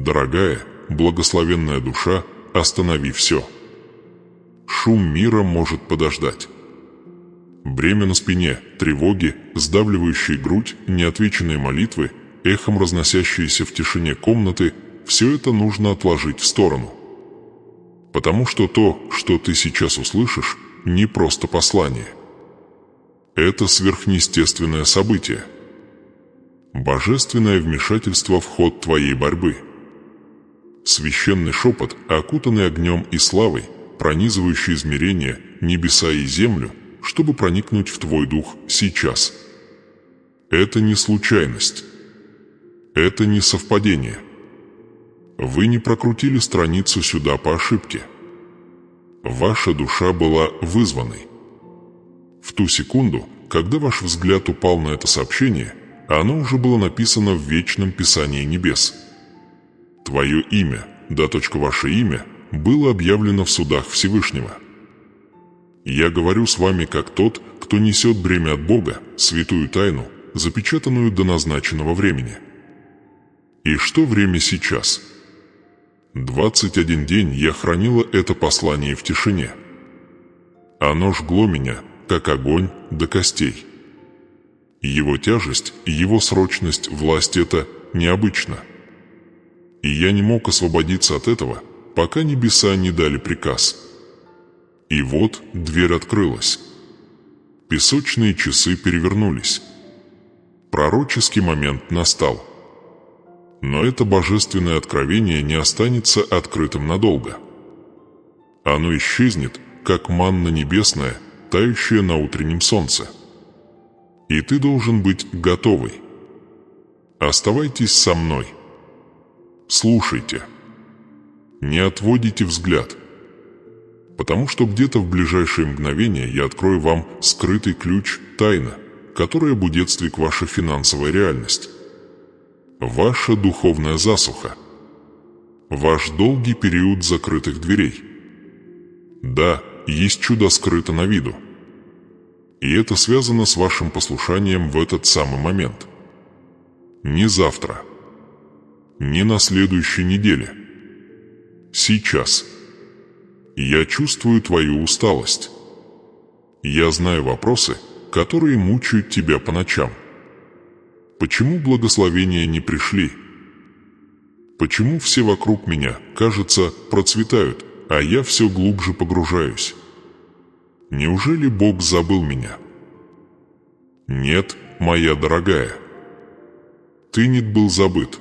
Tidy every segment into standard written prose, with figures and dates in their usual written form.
Дорогая, благословенная душа, останови все. Шум мира может подождать. Бремя на спине, тревоги, сдавливающие грудь, неотвеченные молитвы, эхом разносящиеся в тишине комнаты – все это нужно отложить в сторону. Потому что то, что ты сейчас услышишь, не просто послание. Это сверхъестественное событие. Божественное вмешательство в ход твоей борьбы. Священный шепот, окутанный огнем и славой, пронизывающий измерения, небеса и землю, чтобы проникнуть в твой дух сейчас. Это не случайность. Это не совпадение. Вы не прокрутили страницу сюда по ошибке. Ваша душа была вызванной. В ту секунду, когда ваш взгляд упал на это сообщение, оно уже было написано в вечном Писании небес. Твое имя, ваше имя, было объявлено в судах Всевышнего. Я говорю с вами как тот, кто несет бремя от Бога, святую тайну, запечатанную до назначенного времени. И что время сейчас? 21 день я хранила это послание в тишине. Оно жгло меня, как огонь, до костей. Его тяжесть, его срочность, власть — это необычно. И я не мог освободиться от этого, пока небеса не дали приказ. И вот дверь открылась. Песочные часы перевернулись. Пророческий момент настал. Но это божественное откровение не останется открытым надолго. Оно исчезнет, как манна небесная, тающая на утреннем солнце. И ты должен быть готовый. Оставайтесь со мной. Слушайте. Не отводите взгляд. Потому что где-то в ближайшее мгновение я открою вам скрытый ключ, тайна, которая будет сдвиг ваша финансовая реальность. Ваша духовная засуха. Ваш долгий период закрытых дверей. Да, есть чудо скрыто на виду. И это связано с вашим послушанием в этот самый момент. Не завтра. Не на следующей неделе. Сейчас. Я чувствую твою усталость. Я знаю вопросы, которые мучают тебя по ночам. Почему благословения не пришли? Почему все вокруг меня, кажется, процветают, а я все глубже погружаюсь? Неужели Бог забыл меня? Нет, моя дорогая. Ты не был забыт.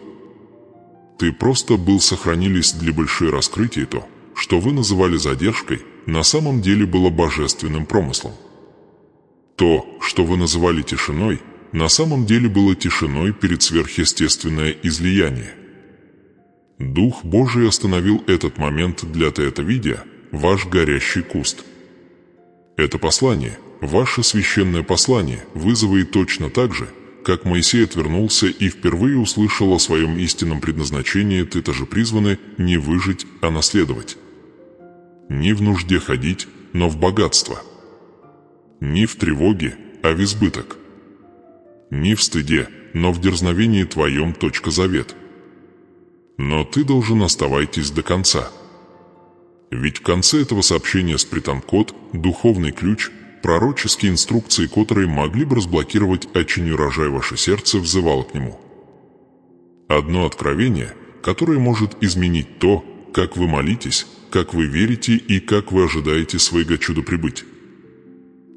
Ты просто сохранились для больших раскрытий. То, что вы называли задержкой, на самом деле было божественным промыслом. То, что вы называли тишиной, на самом деле было тишиной перед сверхъестественное излияние. Дух Божий остановил этот момент для видя ваш горящий куст. Это послание, ваше священное послание, вызовет точно так же, как Моисей отвернулся и впервые услышал о своем истинном предназначении: ты-то же призваны не выжить, а наследовать. Не в нужде ходить, но в богатство. Не в тревоге, а в избыток. Не в стыде, но в дерзновении твоем. Завет. Но ты должен оставайтесь до конца. Ведь в конце этого сообщения спрятан код, духовный ключ, пророческие инструкции, которые могли бы разблокировать очень урожай ваше сердце взывало к нему. Одно откровение, которое может изменить то, как вы молитесь, как вы верите и как вы ожидаете своего чуда прибыть.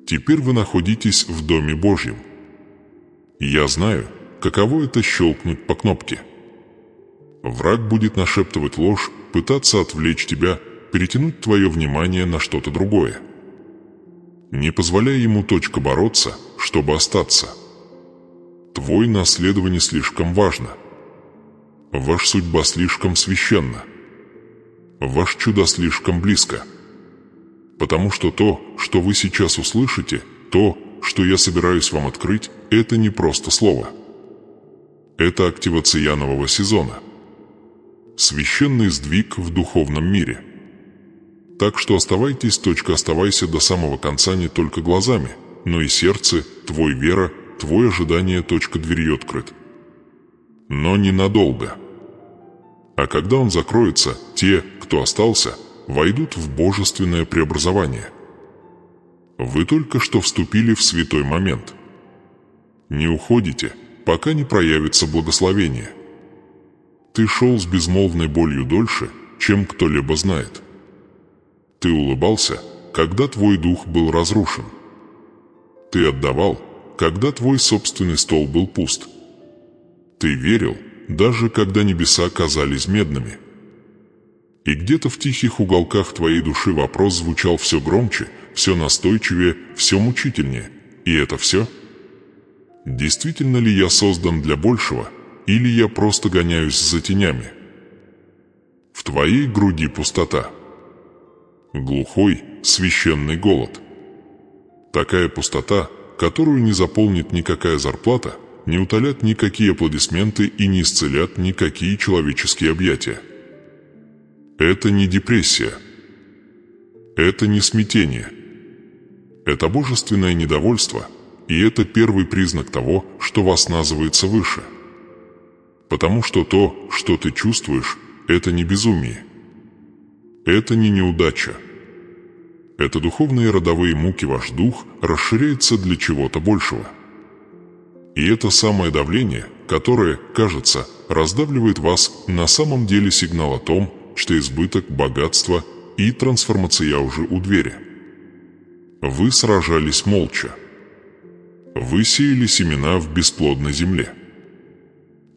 Теперь вы находитесь в Доме Божьем. Я знаю, каково это щелкнуть по кнопке. Враг будет нашептывать ложь, пытаться отвлечь тебя, перетянуть твое внимание на что-то другое. Не позволяй ему бороться, чтобы остаться. Твое наследование слишком важно. Ваша судьба слишком священна. Ваше чудо слишком близко. Потому что то, что вы сейчас услышите, то, что я собираюсь вам открыть, это не просто слово. Это активация нового сезона. Священный сдвиг в духовном мире. Так что оставайся до самого конца не только глазами, но и сердце, твой вера, твое ожидание. Дверью открыт. Но ненадолго. А когда он закроется, те, кто остался, войдут в божественное преобразование. Вы только что вступили в святой момент. Не уходите, пока не проявится благословение. Ты шел с безмолвной болью дольше, чем кто-либо знает. Ты улыбался, когда твой дух был разрушен. Ты отдавал, когда твой собственный стол был пуст. Ты верил, даже когда небеса казались медными. И где-то в тихих уголках твоей души вопрос звучал все громче, все настойчивее, все мучительнее. И это все? Действительно ли я создан для большего, или я просто гоняюсь за тенями? В твоей груди пустота. Глухой, священный голод. Такая пустота, которую не заполнит никакая зарплата, не утолят никакие аплодисменты и не исцелят никакие человеческие объятия. Это не депрессия. Это не смятение. Это божественное недовольство, и это первый признак того, что возназывается выше. Потому что то, что ты чувствуешь, это не безумие. Это не неудача. Это духовные родовые муки, ваш дух расширяется для чего-то большего. И это самое давление, которое, кажется, раздавливает вас, на самом деле сигнал о том, что избыток, богатства и трансформация уже у двери. Вы сражались молча. Вы сеяли семена в бесплодной земле.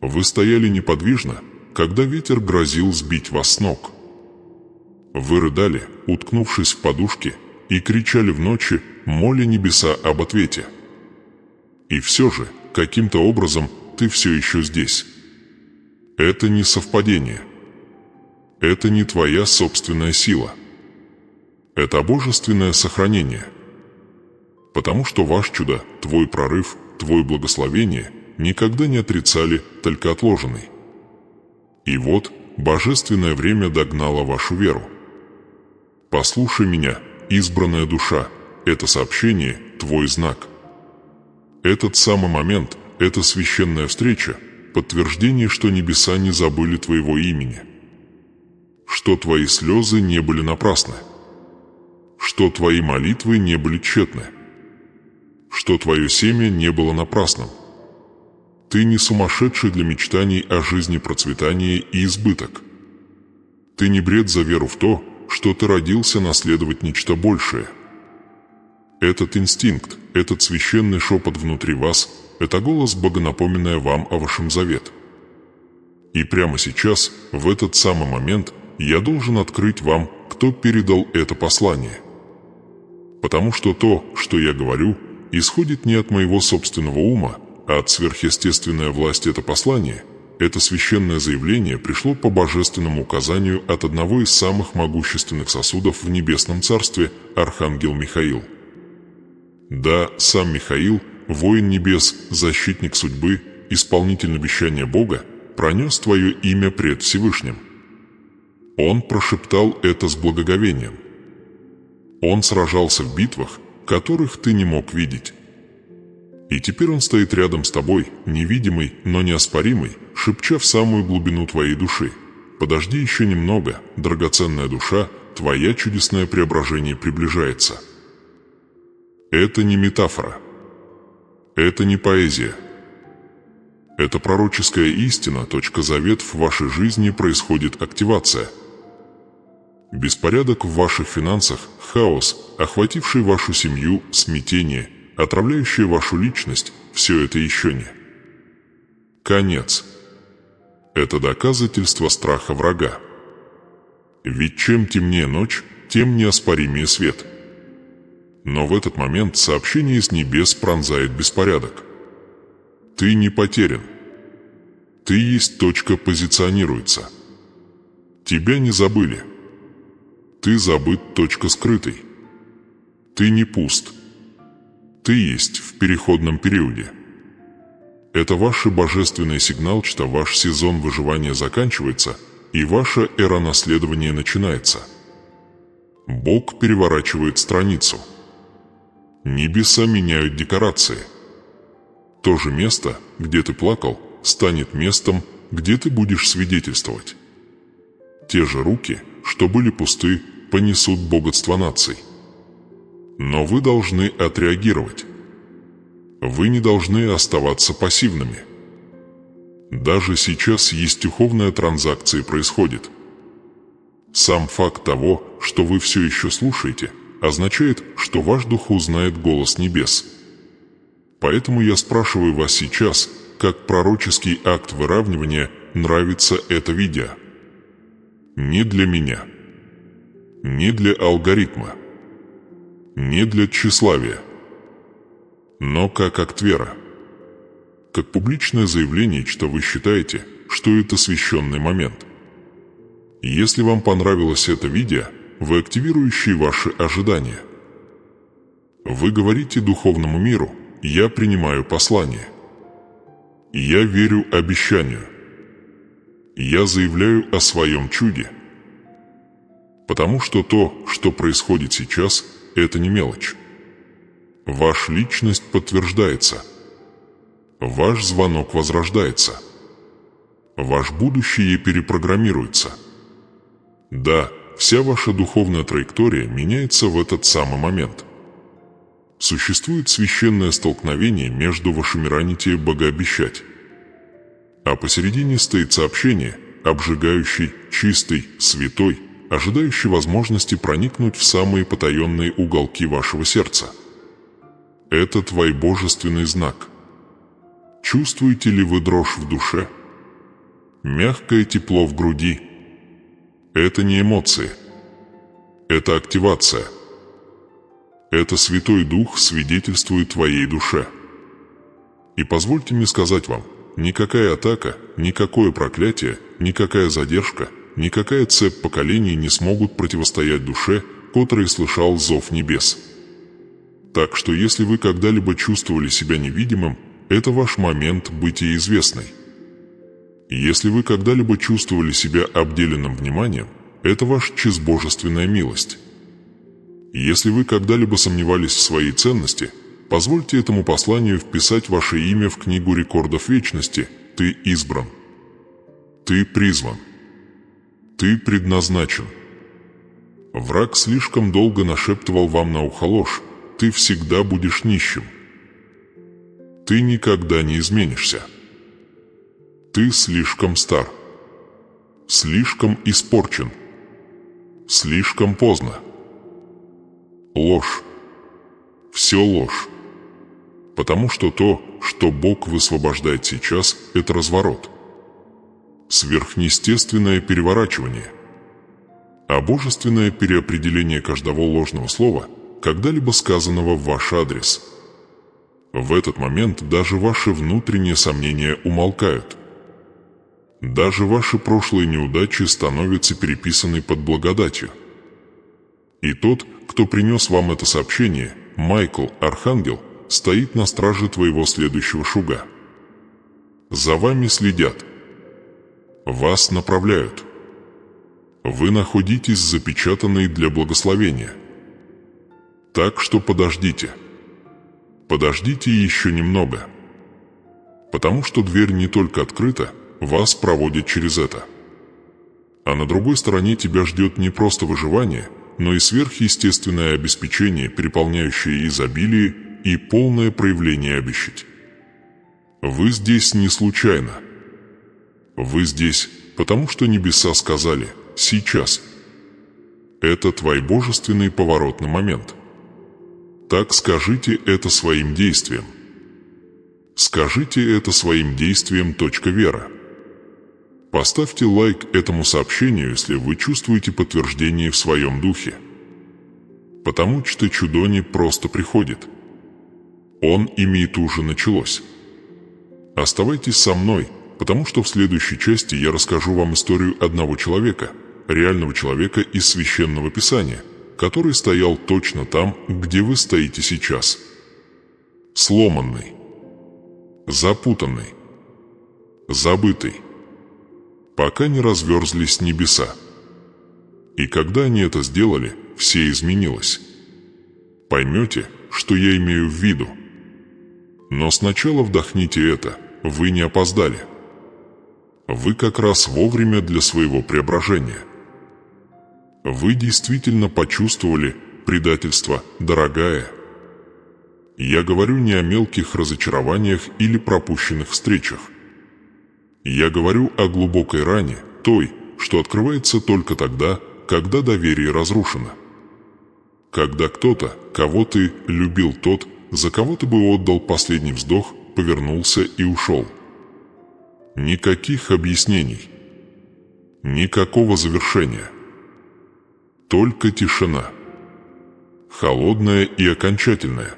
Вы стояли неподвижно, когда ветер грозил сбить вас с ног. Вы рыдали, уткнувшись в подушки, и кричали в ночи, моля небеса об ответе. И все же, каким-то образом, ты все еще здесь. Это не совпадение. Это не твоя собственная сила. Это божественное сохранение. Потому что ваш чудо, твой прорыв, твое благословение никогда не отрицали, только отложенный. И вот божественное время догнало вашу веру. Послушай меня, избранная душа, это сообщение – твой знак. Этот самый момент, эта священная встреча – подтверждение, что небеса не забыли твоего имени. Что твои слезы не были напрасны. Что твои молитвы не были тщетны. Что твое семя не было напрасным. Ты не сумасшедший для мечтаний о жизни процветания и избыток. Ты не бред за веру в то, что ты родился наследовать нечто большее. Этот инстинкт, этот священный шепот внутри вас – это голос, богонапоминая вам о вашем завет. И прямо сейчас, в этот самый момент, я должен открыть вам, кто передал это послание. Потому что то, что я говорю, исходит не от моего собственного ума, а от сверхъестественной власти. Это послание, это священное заявление пришло по божественному указанию от одного из самых могущественных сосудов в Небесном Царстве, Архангел Михаил. Да, сам Михаил, воин небес, защитник судьбы, исполнитель обещания Бога, пронес твое имя пред Всевышним. Он прошептал это с благоговением. Он сражался в битвах, которых ты не мог видеть. И теперь он стоит рядом с тобой, невидимый, но неоспоримый, шепча в самую глубину твоей души. Подожди еще немного, драгоценная душа, твоя чудесное преображение приближается. Это не метафора. Это не поэзия. Это пророческая истина, точка завет в вашей жизни происходит активация. Беспорядок в ваших финансах, хаос, охвативший вашу семью, смятение, отравляющее вашу личность, все это еще не конец. Это доказательство страха врага. Ведь чем темнее ночь, тем неоспоримее свет. Но в этот момент сообщение с небес пронзает беспорядок. Ты не потерян. Ты есть точка позиционируется. Тебя не забыли. Ты забыт точка скрытой. Ты не пуст. Ты есть в переходном периоде. Это ваш божественный сигнал, что ваш сезон выживания заканчивается, и ваша эра наследования начинается. Бог переворачивает страницу. Небеса меняют декорации. То же место, где ты плакал, станет местом, где ты будешь свидетельствовать. Те же руки, что были пусты, понесут богатство наций. Но вы должны отреагировать. Вы не должны оставаться пассивными. Даже сейчас естествовная транзакция происходит. Сам факт того, что вы все еще слушаете, означает, что ваш дух узнает голос небес. Поэтому я спрашиваю вас сейчас, как пророческий акт выравнивания, нравится это видео. Не для меня. Не для алгоритма. Не для тщеславия. Но как акт веры. Как публичное заявление, что вы считаете, что это священный момент. Если вам понравилось это видео, вы активируете ваши ожидания. Вы говорите духовному миру: «Я принимаю послание. Я верю обещанию. Я заявляю о своем чуде». Потому что то, что происходит сейчас, это не мелочь. Ваша личность подтверждается. Ваш звонок возрождается. Ваше будущее перепрограммируется. Да, вся ваша духовная траектория меняется в этот самый момент. Существует священное столкновение между вышемиранитие богообещать. А посередине стоит сообщение, обжигающий, чистый, святой, ожидающий возможности проникнуть в самые потаенные уголки вашего сердца. Это твой божественный знак. Чувствуете ли вы дрожь в душе? Мягкое тепло в груди. Это не эмоции. Это активация. Это Святой Дух свидетельствует твоей душе. И позвольте мне сказать вам, никакая атака, никакое проклятие, никакая задержка, никакая цепь поколений не смогут противостоять душе, который слышал зов небес. Так что если вы когда-либо чувствовали себя невидимым, это ваш момент бытия известной. Если вы когда-либо чувствовали себя обделенным вниманием, это ваша честбожественная милость. Если вы когда-либо сомневались в своей ценности, позвольте этому посланию вписать ваше имя в книгу рекордов вечности. Ты избран. Ты призван. Ты предназначен. Враг слишком долго нашептывал вам на ухо ложь. Ты всегда будешь нищим. Ты никогда не изменишься. Ты слишком стар. Слишком испорчен. Слишком поздно. Ложь. Все ложь. Потому что то, что Бог высвобождает сейчас, это разворот. Сверхъестественное переворачивание. А божественное переопределение каждого ложного слова, когда-либо сказанного в ваш адрес. В этот момент даже ваши внутренние сомнения умолкают. Даже ваши прошлые неудачи становятся переписаны под благодатью. И тот, кто принес вам это сообщение, Майкл, Архангел, стоит на страже твоего следующего шага. За вами следят. Вас направляют. Вы находитесь запечатанные для благословения. Так что подождите. Подождите еще немного. Потому что дверь не только открыта, вас проводят через это. А на другой стороне тебя ждет не просто выживание, но и сверхъестественное обеспечение, переполняющее изобилие и полное проявление обещать. Вы здесь не случайно. Вы здесь, потому что небеса сказали «сейчас». Это твой божественный поворотный момент. Так скажите это своим действием. Скажите это своим действием. Вера. Поставьте лайк этому сообщению, если вы чувствуете подтверждение в своем духе. Потому что чудо не просто приходит. Он имеет уже началось. Оставайтесь со мной, потому что в следующей части я расскажу вам историю одного человека, реального человека из Священного Писания, который стоял точно там, где вы стоите сейчас. Сломанный, запутанный, забытый, пока не разверзлись небеса. И когда они это сделали, все изменилось. Поймете, что я имею в виду. Но сначала вдохните это, вы не опоздали. Вы как раз вовремя для своего преображения. Вы действительно почувствовали предательство, дорогая. Я говорю не о мелких разочарованиях или пропущенных встречах. Я говорю о глубокой ране, той, что открывается только тогда, когда доверие разрушено. Когда кто-то, кого ты любил, тот, за кого ты бы отдал последний вздох, повернулся и ушел. Никаких объяснений. Никакого завершения. Только тишина. Холодная и окончательная.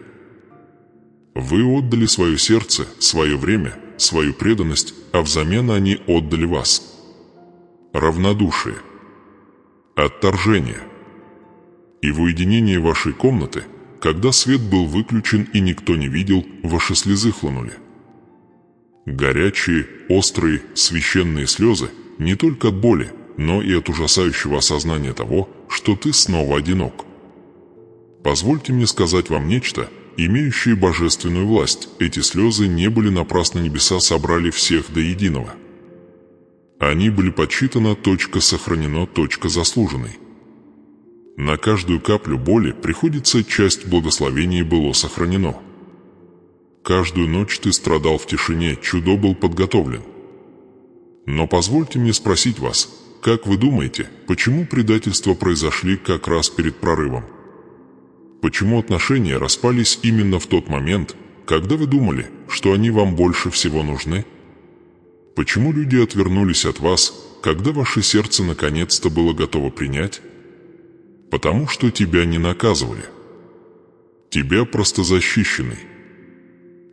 Вы отдали свое сердце, свое время, свою преданность, а взамен они отдали вас. Равнодушие. Отторжение. И в уединении вашей комнаты, когда свет был выключен и никто не видел, ваши слезы хлынули. Горячие, острые, священные слезы не только от боли, но и от ужасающего осознания того, что ты снова одинок. Позвольте мне сказать вам нечто, имеющее божественную власть. Эти слезы не были напрасно, небеса собрали всех до единого. Они были подсчитаны, точка сохранено, точка заслуженной. На каждую каплю боли приходится часть благословения было сохранено. Каждую ночь ты страдал в тишине, чудо был подготовлен. Но позвольте мне спросить вас, как вы думаете, почему предательства произошли как раз перед прорывом? Почему отношения распались именно в тот момент, когда вы думали, что они вам больше всего нужны? Почему люди отвернулись от вас, когда ваше сердце наконец-то было готово принять? Потому что тебя не наказывали. Тебя просто защищенный.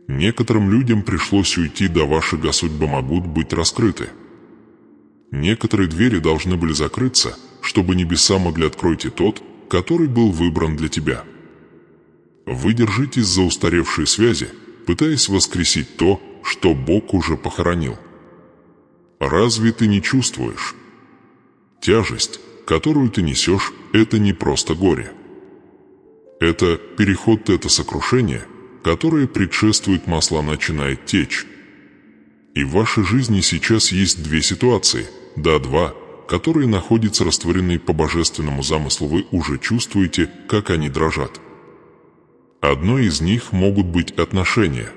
Некоторым людям пришлось уйти, да ваши судьбы могут быть раскрыты. Некоторые двери должны были закрыться, чтобы небеса могли открыть и тот, который был выбран для тебя. Вы держитесь за устаревшие связи, пытаясь воскресить то, что Бог уже похоронил. Разве ты не чувствуешь? Тяжесть, которую ты несешь, это не просто горе. Это переход, это сокрушение, которое предшествует, масло начинает течь. И в вашей жизни сейчас есть две ситуации, два, которые находятся растворенные по божественному замыслу. Вы уже чувствуете, как они дрожат. Одной из них могут быть отношения.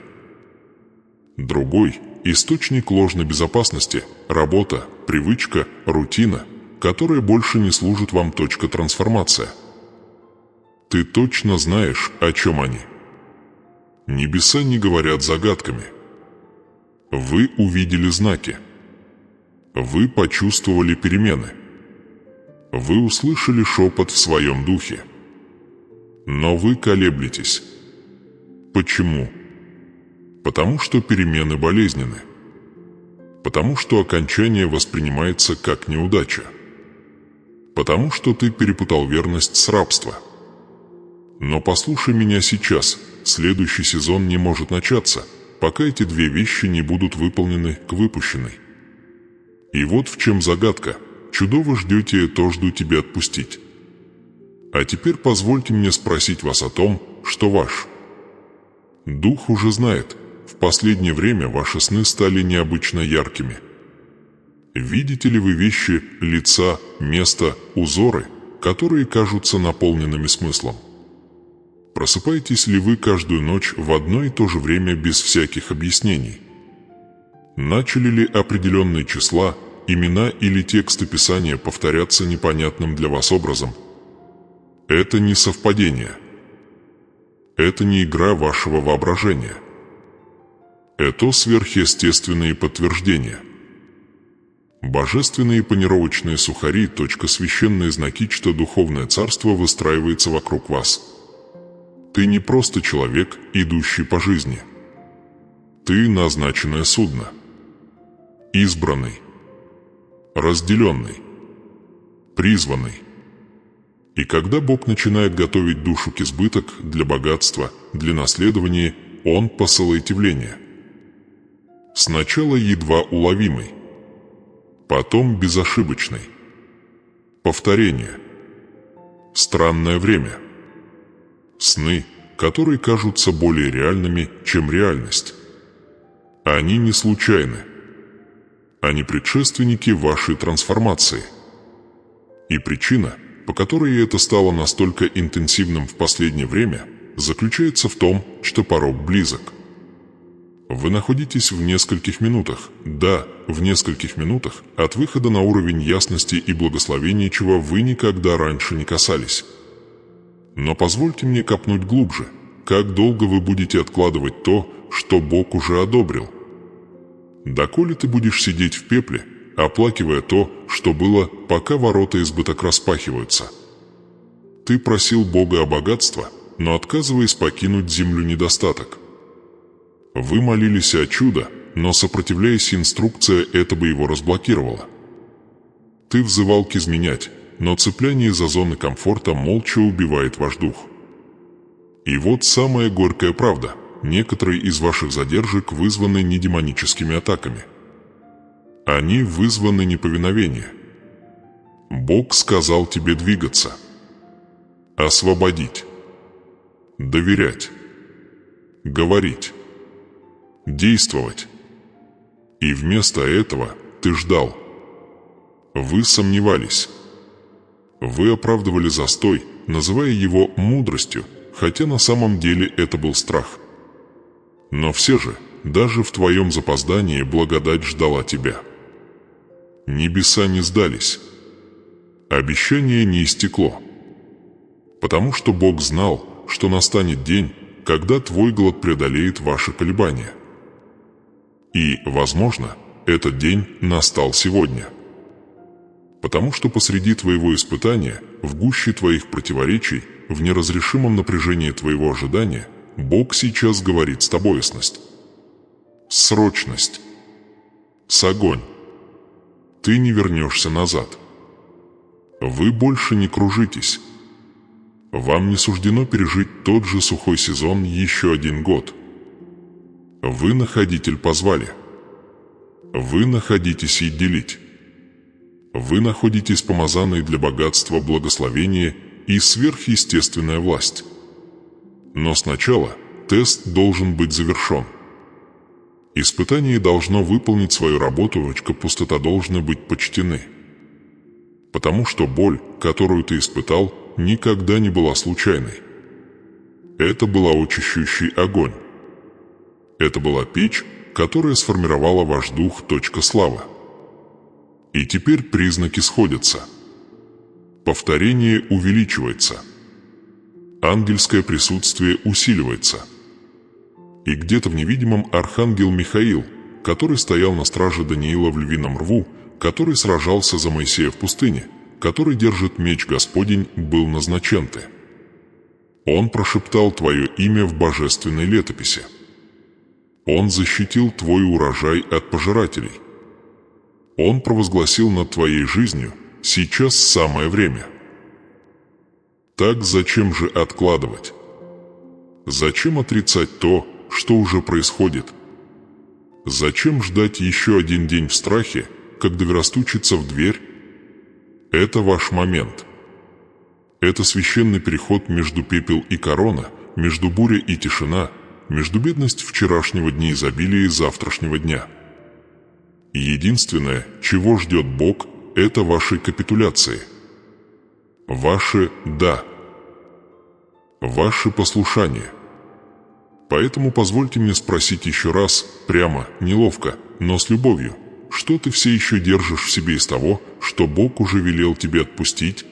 Другой – источник ложной безопасности, работа, привычка, рутина, которая больше не служит вам, точка трансформация. Ты точно знаешь, о чем они. Небеса не говорят загадками. Вы увидели знаки. Вы почувствовали перемены. Вы услышали шепот в своем духе. Но вы колеблетесь. Почему? Потому что перемены болезненны. Потому что окончание воспринимается как неудача. Потому что ты перепутал верность с рабством. Но послушай меня сейчас, следующий сезон не может начаться, пока эти две вещи не будут выполнены к выпущенной. И вот в чем загадка. Чудо вы ждете, то жду тебя отпустить. А теперь позвольте мне спросить вас о том, что ваш дух уже знает. В последнее время ваши сны стали необычно яркими. Видите ли вы вещи, лица, места, узоры, которые кажутся наполненными смыслом? Просыпаетесь ли вы каждую ночь в одно и то же время без всяких объяснений? Начали ли определенные числа, имена или тексты Писания повторяться непонятным для вас образом? Это не совпадение. Это не игра вашего воображения. Это сверхъестественные подтверждения. Божественные панировочные сухари, священные знаки, что духовное царство выстраивается вокруг вас. Ты не просто человек, идущий по жизни. Ты назначенное судно. Избранный. Разделенный. Призванный. И когда Бог начинает готовить душу к избыток, для богатства, для наследования, Он посылает явление. Сначала едва уловимый, потом безошибочный. Повторение. Странное время. Сны, которые кажутся более реальными, чем реальность. Они не случайны. Они предшественники вашей трансформации. И причина, по которой это стало настолько интенсивным в последнее время, заключается в том, что порог близок. Вы находитесь в нескольких минутах, да, в нескольких минутах от выхода на уровень ясности и благословения, чего вы никогда раньше не касались. Но позвольте мне копнуть глубже. Как долго вы будете откладывать то, что Бог уже одобрил? Доколе ты будешь сидеть в пепле, оплакивая то, что было, пока ворота избыток распахиваются? Ты просил Бога о богатстве, но отказываясь покинуть землю недостаток. Вы молились о чудо, но сопротивляясь, инструкция это бы его разблокировала. Ты взывал к изменять, но цепляние за зоны комфорта молча убивает ваш дух. И вот самая горькая правда. Некоторые из ваших задержек вызваны не демоническими атаками. Они вызваны неповиновением. Бог сказал тебе двигаться, освободить, доверять, говорить, действовать. И вместо этого ты ждал. Вы сомневались. Вы оправдывали застой, называя его мудростью, хотя на самом деле это был страх. Но все же, даже в твоем запоздании благодать ждала тебя. Небеса не сдались. Обещание не истекло. Потому что Бог знал, что настанет день, когда твой голод преодолеет ваши колебания. И, возможно, этот день настал сегодня. Потому что посреди твоего испытания, в гуще твоих противоречий, в неразрешимом напряжении твоего ожидания, Бог сейчас говорит с тобоясность, срочность, с огонь. Ты не вернешься назад. Вы больше не кружитесь. Вам не суждено пережить тот же сухой сезон еще 1 год. Вы находитель позвали. Вы находитесь и делить. Вы находитесь помазанной для богатства благословения и сверхъестественная власть. Но сначала тест должен быть завершен. Испытание должно выполнить свою работу, пустота должны быть почтены. Потому что боль, которую ты испытал, никогда не была случайной. Это была очищающий огонь. Это была печь, которая сформировала ваш дух. Слава. И теперь признаки сходятся. Повторение увеличивается. Ангельское присутствие усиливается. И где-то в невидимом архангел Михаил, который стоял на страже Даниила в львином рву, который сражался за Моисея в пустыне, который держит меч Господень, был назначен ты. Он прошептал твое имя в божественной летописи. Он защитил твой урожай от пожирателей. Он провозгласил над твоей жизнью: сейчас самое время. Так зачем же откладывать? Зачем отрицать то, что уже происходит? Зачем ждать еще 1 день в страхе, когда дверь стучится в дверь? Это ваш момент. Это священный переход между пепел и корона, между буря и тишина, между бедность вчерашнего дня и изобилие завтрашнего дня. И единственное, чего ждет Бог, это вашей капитуляции. Ваше «да». Ваше послушание. Поэтому позвольте мне спросить еще раз, прямо, неловко, но с любовью, что ты все еще держишь в себе из того, что Бог уже велел тебе отпустить?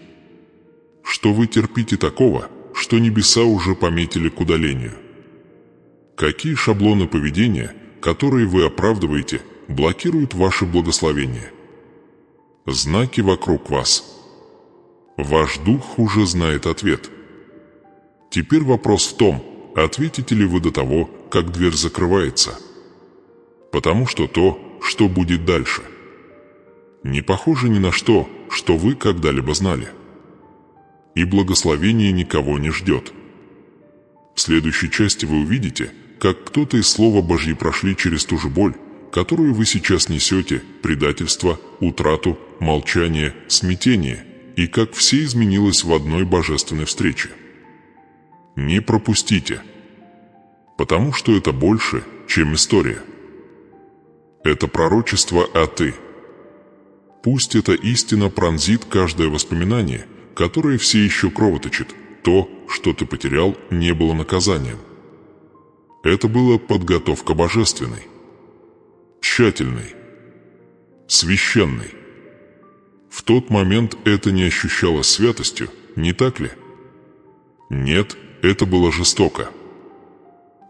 Что вы терпите такого, что небеса уже пометили к удалению? Какие шаблоны поведения, которые вы оправдываете, блокируют ваше благословение? Знаки вокруг вас. Ваш дух уже знает ответ. Теперь вопрос в том, ответите ли вы до того, как дверь закрывается. Потому что то, что будет дальше, не похоже ни на что, что вы когда-либо знали. И благословение никого не ждет. В следующей части вы увидите, как кто-то из Слова Божьего прошли через ту же боль, которую вы сейчас несете, предательство, утрату, молчание, смятение, и как все изменилось в одной божественной встрече. Не пропустите, потому что это больше, чем история. Это пророчество «А ты». Пусть эта истина пронзит каждое воспоминание, которое все еще кровоточит. То, что ты потерял, не было наказанием. Это была подготовка божественной, тщательной, священной. В тот момент это не ощущалось святостью, не так ли? Нет, это было жестоко.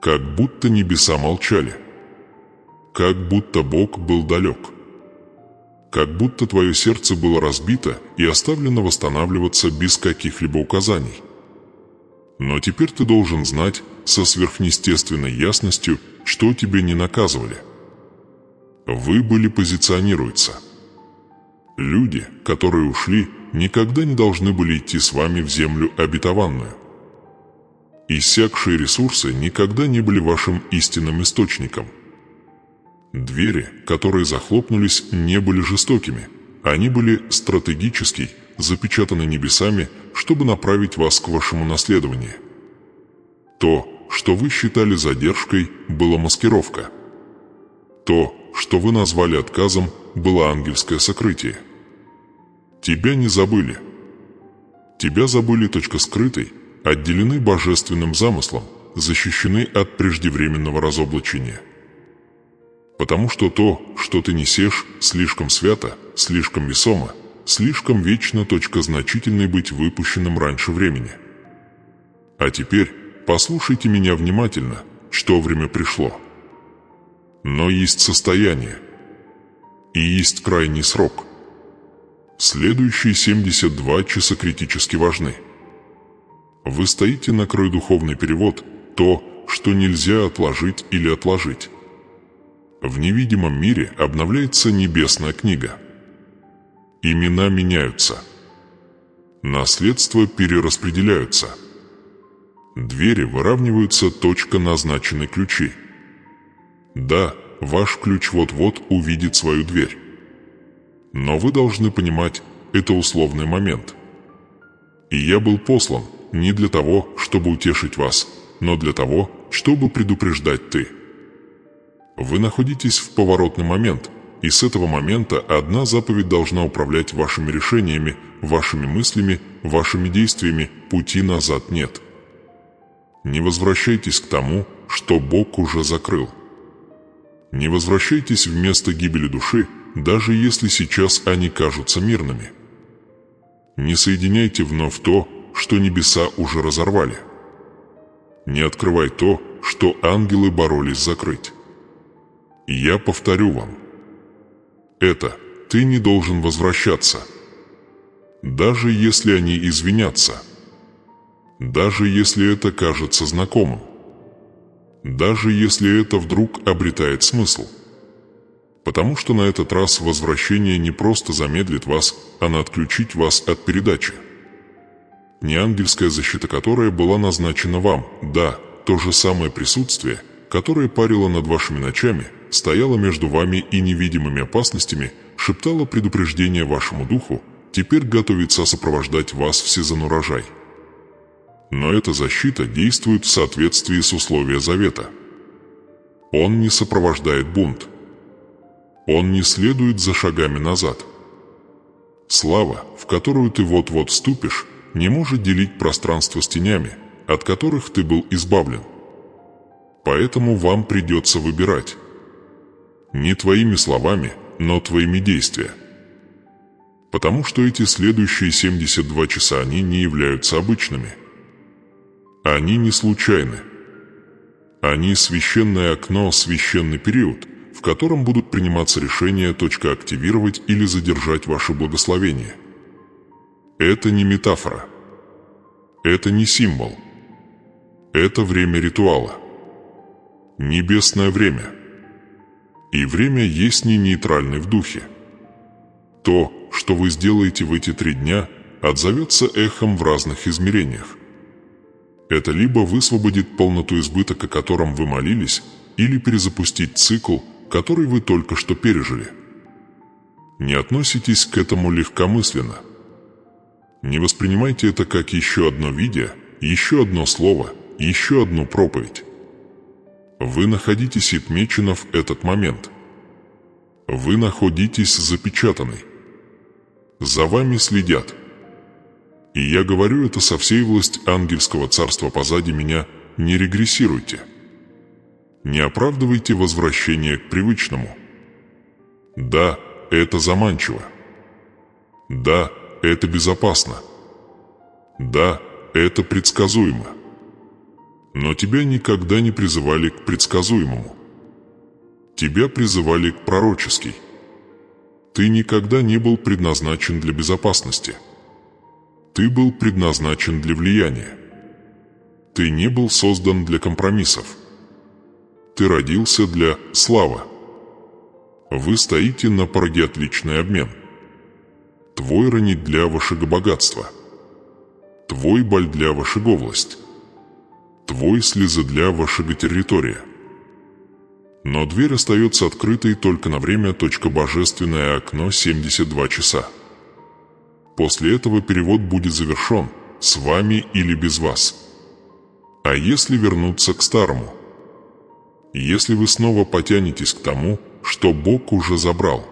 Как будто небеса молчали. Как будто Бог был далек. Как будто твое сердце было разбито и оставлено восстанавливаться без каких-либо указаний. Но теперь ты должен знать со сверхъестественной ясностью, что тебе не наказывали. Вы были позиционируются. Люди, которые ушли, никогда не должны были идти с вами в землю обетованную. Иссякшие ресурсы никогда не были вашим истинным источником. Двери, которые захлопнулись, не были жестокими. Они были стратегически запечатаны небесами, чтобы направить вас к вашему наследованию. То, что вы считали задержкой, была маскировка. То, что вы назвали отказом, было ангельское сокрытие. Тебя не забыли. Тебя забыли скрытой, отделены божественным замыслом, защищены от преждевременного разоблачения. Потому что то, что ты несешь, слишком свято, слишком весомо, слишком вечно, значительный быть выпущенным раньше времени. А теперь послушайте меня внимательно, что время пришло. Но есть состояние, и есть крайний срок. Следующие 72 часа критически важны. Вы стоите на краю духовный перевод, то, что нельзя отложить или отложить. В невидимом мире обновляется небесная книга. Имена меняются. Наследства перераспределяются. Двери выравниваются назначены ключи. Да, ваш ключ вот-вот увидит свою дверь. Но вы должны понимать, это условный момент. И я был послан не для того, чтобы утешить вас, но для того, чтобы предупреждать ты. Вы находитесь в поворотный момент, и с этого момента одна заповедь должна управлять вашими решениями, вашими мыслями, вашими действиями, пути назад нет. Не возвращайтесь к тому, что Бог уже закрыл. Не возвращайтесь в место гибели души, даже если сейчас они кажутся мирными. Не соединяйте вновь то, что небеса уже разорвали. Не открывай то, что ангелы боролись закрыть. Я повторю вам. Это ты не должен возвращаться. Даже если они извинятся. Даже если это кажется знакомым. Даже если это вдруг обретает смысл. Потому что на этот раз возвращение не просто замедлит вас, а отключить вас от передачи. Не ангельская защита, которая была назначена вам, да, то же самое присутствие, которое парило над вашими ночами, стояло между вами и невидимыми опасностями, шептало предупреждение вашему духу, теперь готовится сопровождать вас в сезон урожай. Но эта защита действует в соответствии с условием завета. Он не сопровождает бунт. Он не следует за шагами назад. Слава, в которую ты вот-вот вступишь, не может делить пространство с тенями, от которых ты был избавлен. Поэтому вам придется выбирать. Не твоими словами, но твоими действиями. Потому что эти следующие 72 часа они не являются обычными. Они не случайны. Они священное окно, священный период, в котором будут приниматься решения активировать или задержать ваше благословение. Это не метафора. Это не символ. Это время ритуала. Небесное время. И время есть не нейтральный в духе. То, что вы сделаете в эти 3 дня, отзовется эхом в разных измерениях. Это либо высвободит полноту избытка, о котором вы молились, или перезапустить цикл, который вы только что пережили. Не относитесь к этому легкомысленно. Не воспринимайте это как еще одно видео, еще одно слово, еще одну проповедь. Вы находитесь отмечены в этот момент. Вы находитесь запечатаны. За вами следят. И я говорю это со всей власти ангельского царства позади меня: не регрессируйте. Не оправдывайте возвращение к привычному. Да, это заманчиво. Да, это безопасно. Да, это предсказуемо. Но тебя никогда не призывали к предсказуемому. Тебя призывали к пророческой. Ты никогда не был предназначен для безопасности. Ты был предназначен для влияния. Ты не был создан для компромиссов. Ты родился для славы. Вы стоите на пороге отличный обмен. Твой ранит для вашего богатства. Твой боль для вашего власть. Твой слезы для вашего территория. Но дверь остается открытой только на время. Божественное окно 72 часа. После этого перевод будет завершен, с вами или без вас. А если вернуться к старому? Если вы снова потянетесь к тому, что Бог уже забрал.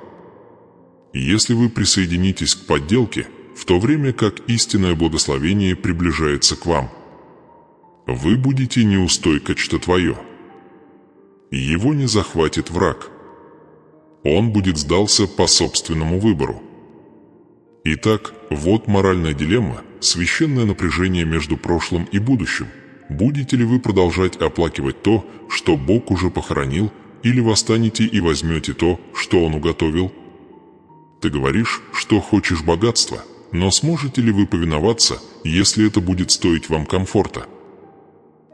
Если вы присоединитесь к подделке, в то время как истинное благословение приближается к вам, вы будете неустойко что твое. Его не захватит враг. Он будет сдался по собственному выбору. Итак, вот моральная дилемма, священное напряжение между прошлым и будущим. Будете ли вы продолжать оплакивать то, что Бог уже похоронил, или восстанете и возьмете то, что Он уготовил? Ты говоришь, что хочешь богатства, но сможете ли вы повиноваться, если это будет стоить вам комфорта?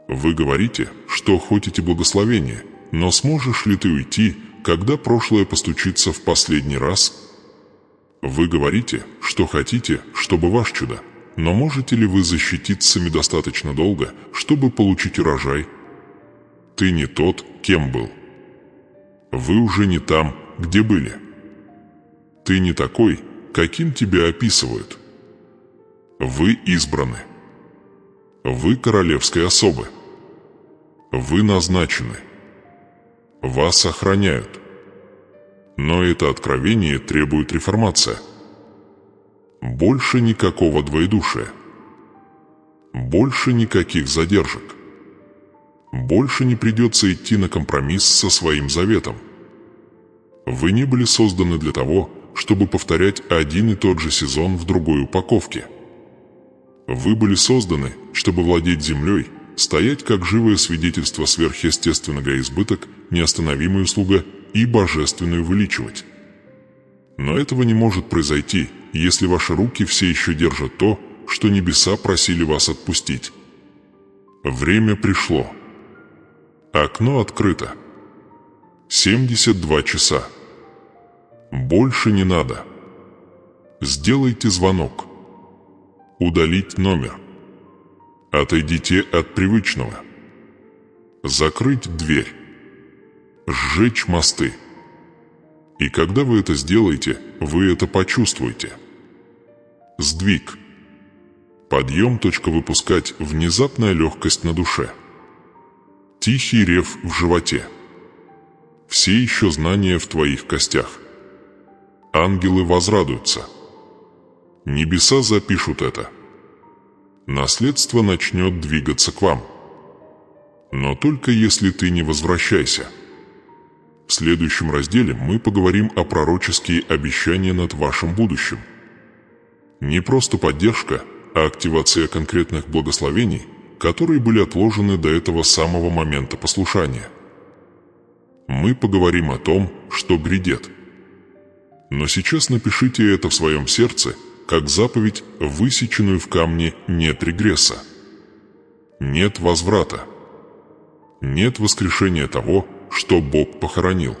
Вы говорите, что хотите благословения, но сможешь ли ты уйти, когда прошлое постучится в последний раз? Вы говорите, что хотите, чтобы ваше чудо, но можете ли вы защититься достаточно долго, чтобы получить урожай? Ты не тот, кем был. Вы уже не там, где были. Ты не такой, каким тебя описывают. Вы избраны. Вы королевской особы. Вы назначены. Вас охраняют. Но это откровение требует реформации. Больше никакого двоедушия. Больше никаких задержек. Больше не придется идти на компромисс со своим заветом. Вы не были созданы для того, чтобы повторять один и тот же сезон в другой упаковке. Вы были созданы, чтобы владеть землей, стоять как живое свидетельство сверхъестественного избыток, неостановимая услуга и божественную увеличивать. Но этого не может произойти, если ваши руки все еще держат то, что небеса просили вас отпустить. Время пришло. Окно открыто. 72 часа. Больше не надо. Сделайте звонок. Удалить номер. Отойдите от привычного. Закрыть дверь. Сжечь мосты. И когда вы это сделаете, вы это почувствуете. Сдвиг. Подъем. Выпускать внезапная легкость на душе. Тихий рев в животе. Все еще знания в твоих костях. Ангелы возрадуются. Небеса запишут это. Наследство начнет двигаться к вам. Но только если ты не возвращайся. В следующем разделе мы поговорим о пророческие обещания над вашим будущим. Не просто поддержка, а активация конкретных благословений, которые были отложены до этого самого момента послушания. Мы поговорим о том, что грядет. Но сейчас напишите это в своем сердце, как заповедь, высеченную в камне: нет регресса. Нет возврата. Нет воскрешения того, что Бог похоронил.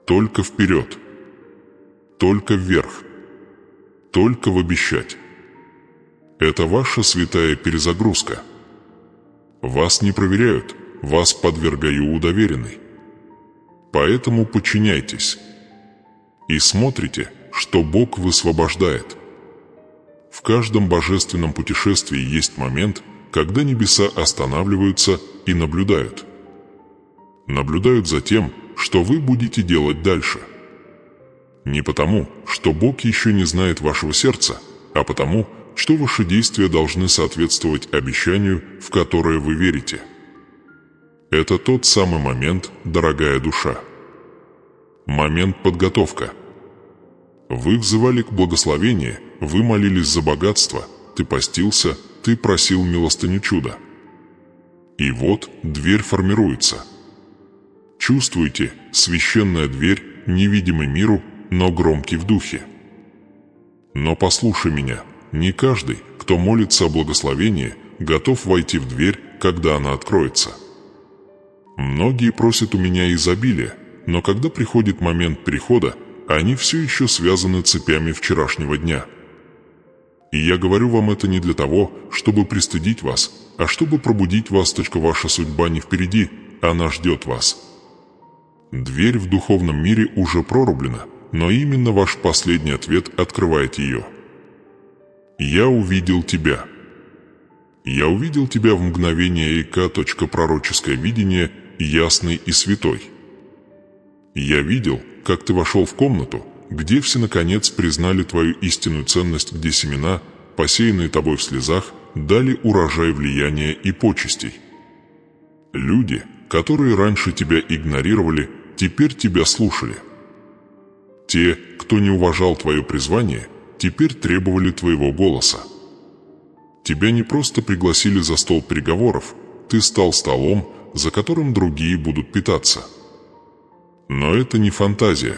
Только вперед. Только вверх. Только в обещать. Это ваша святая перезагрузка. Вас не проверяют, вас подвергаю удоверенной. Поэтому подчиняйтесь. И смотрите, что Бог высвобождает. В каждом божественном путешествии есть момент, когда небеса останавливаются и наблюдают. Наблюдают за тем, что вы будете делать дальше. Не потому, что Бог еще не знает вашего сердца, а потому, что ваши действия должны соответствовать обещанию, в которое вы верите. Это тот самый момент, дорогая душа. Момент подготовка. Вы взывали к благословению, вы молились за богатство, ты постился, ты просил милостыню чуда. И вот дверь формируется. Чувствуете, священная дверь, невидимый миру, но громкий в духе. Но послушай меня, не каждый, кто молится о благословении, готов войти в дверь, когда она откроется. Многие просят у меня изобилия, но когда приходит момент перехода, они все еще связаны цепями вчерашнего дня. И я говорю вам это не для того, чтобы пристыдить вас, а чтобы пробудить вас. Ваша судьба не впереди, она ждет вас. Дверь в духовном мире уже прорублена, но именно ваш последний ответ открывает ее. Я увидел тебя. Я увидел тебя в мгновение Эйка. Пророческое видение, ясный и святой. Я видел, как ты вошел в комнату, где все наконец признали твою истинную ценность, где семена, посеянные тобой в слезах, дали урожай влияния и почестей. Люди, которые раньше тебя игнорировали, теперь тебя слушали. Те, кто не уважал твое призвание, теперь требовали твоего голоса. Тебя не просто пригласили за стол переговоров, ты стал столом, за которым другие будут питаться. Но это не фантазия.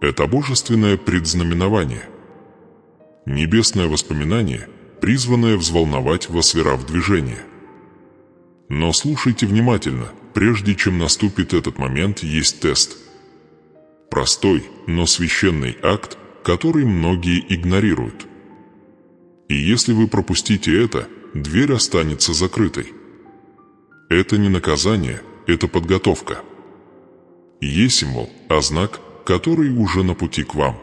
Это божественное предзнаменование. Небесное воспоминание, призванное взволновать вас, вера в движение. Но слушайте внимательно, прежде чем наступит этот момент, есть тест. Простой, но священный акт, который многие игнорируют. И если вы пропустите это, дверь останется закрытой. Это не наказание, это подготовка. Есть символ, а знак, который уже на пути к вам.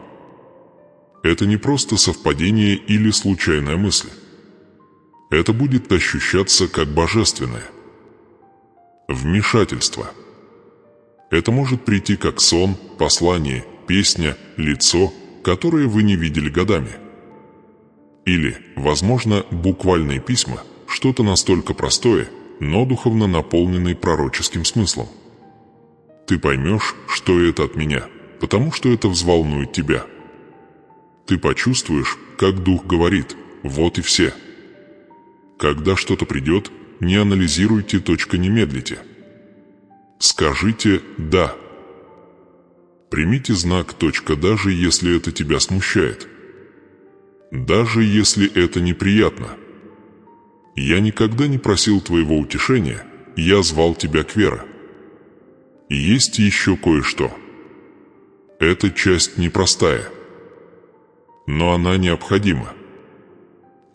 Это не просто совпадение или случайная мысль. Это будет ощущаться как божественное. Вмешательство. Это может прийти как сон, послание, песня, лицо, которое вы не видели годами. Или, возможно, буквальные письма, что-то настолько простое, но духовно наполненное пророческим смыслом. Ты поймешь, что это от меня, потому что это взволнует тебя. Ты почувствуешь, как Дух говорит, вот и все. Когда что-то придет, не анализируйте, не медлите. Скажите «да». Примите знак, даже если это тебя смущает. Даже если это неприятно. Я никогда не просил твоего утешения, я звал тебя к вере. И есть еще кое-что. Эта часть непростая, но она необходима.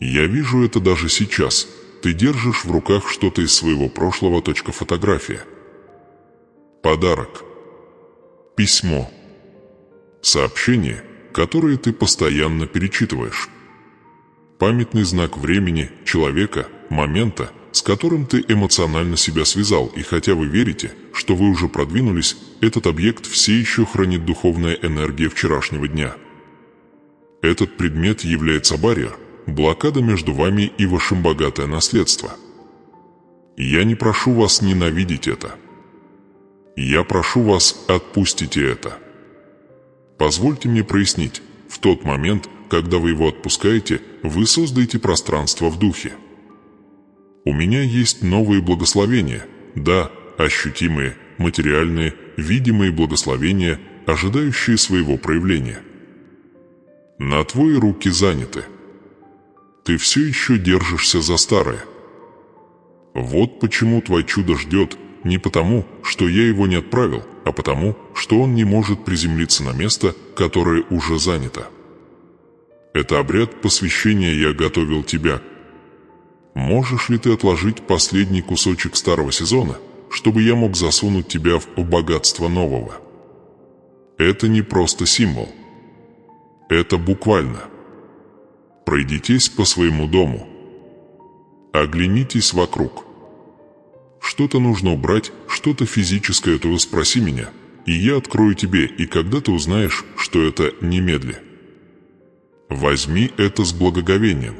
Я вижу это даже сейчас. Ты держишь в руках что-то из своего прошлого. Фотография. Подарок. Письмо. Сообщение, которое ты постоянно перечитываешь. Памятный знак времени, человека, момента, с которым ты эмоционально себя связал, и хотя вы верите, что вы уже продвинулись, этот объект все еще хранит духовная энергия вчерашнего дня. Этот предмет является барьер, блокада между вами и вашим богатое наследство. Я не прошу вас ненавидеть это. Я прошу вас, отпустите это. Позвольте мне прояснить, в тот момент, когда вы его отпускаете, вы создаете пространство в духе. У меня есть новые благословения, да, ощутимые, материальные, видимые благословения, ожидающие своего проявления. На твои руки заняты. Ты все еще держишься за старое. Вот почему твое чудо ждет, не потому, что я его не отправил, а потому, что он не может приземлиться на место, которое уже занято. Это обряд посвящения я готовил тебя. Можешь ли ты отложить последний кусочек старого сезона, чтобы я мог засунуть тебя в богатство нового? Это не просто символ. Это буквально. Пройдитесь по своему дому. Оглянитесь вокруг. Что-то нужно убрать, что-то физическое, то спроси меня, и я открою тебе, и когда ты узнаешь, что это, немедли. Возьми это с благоговением.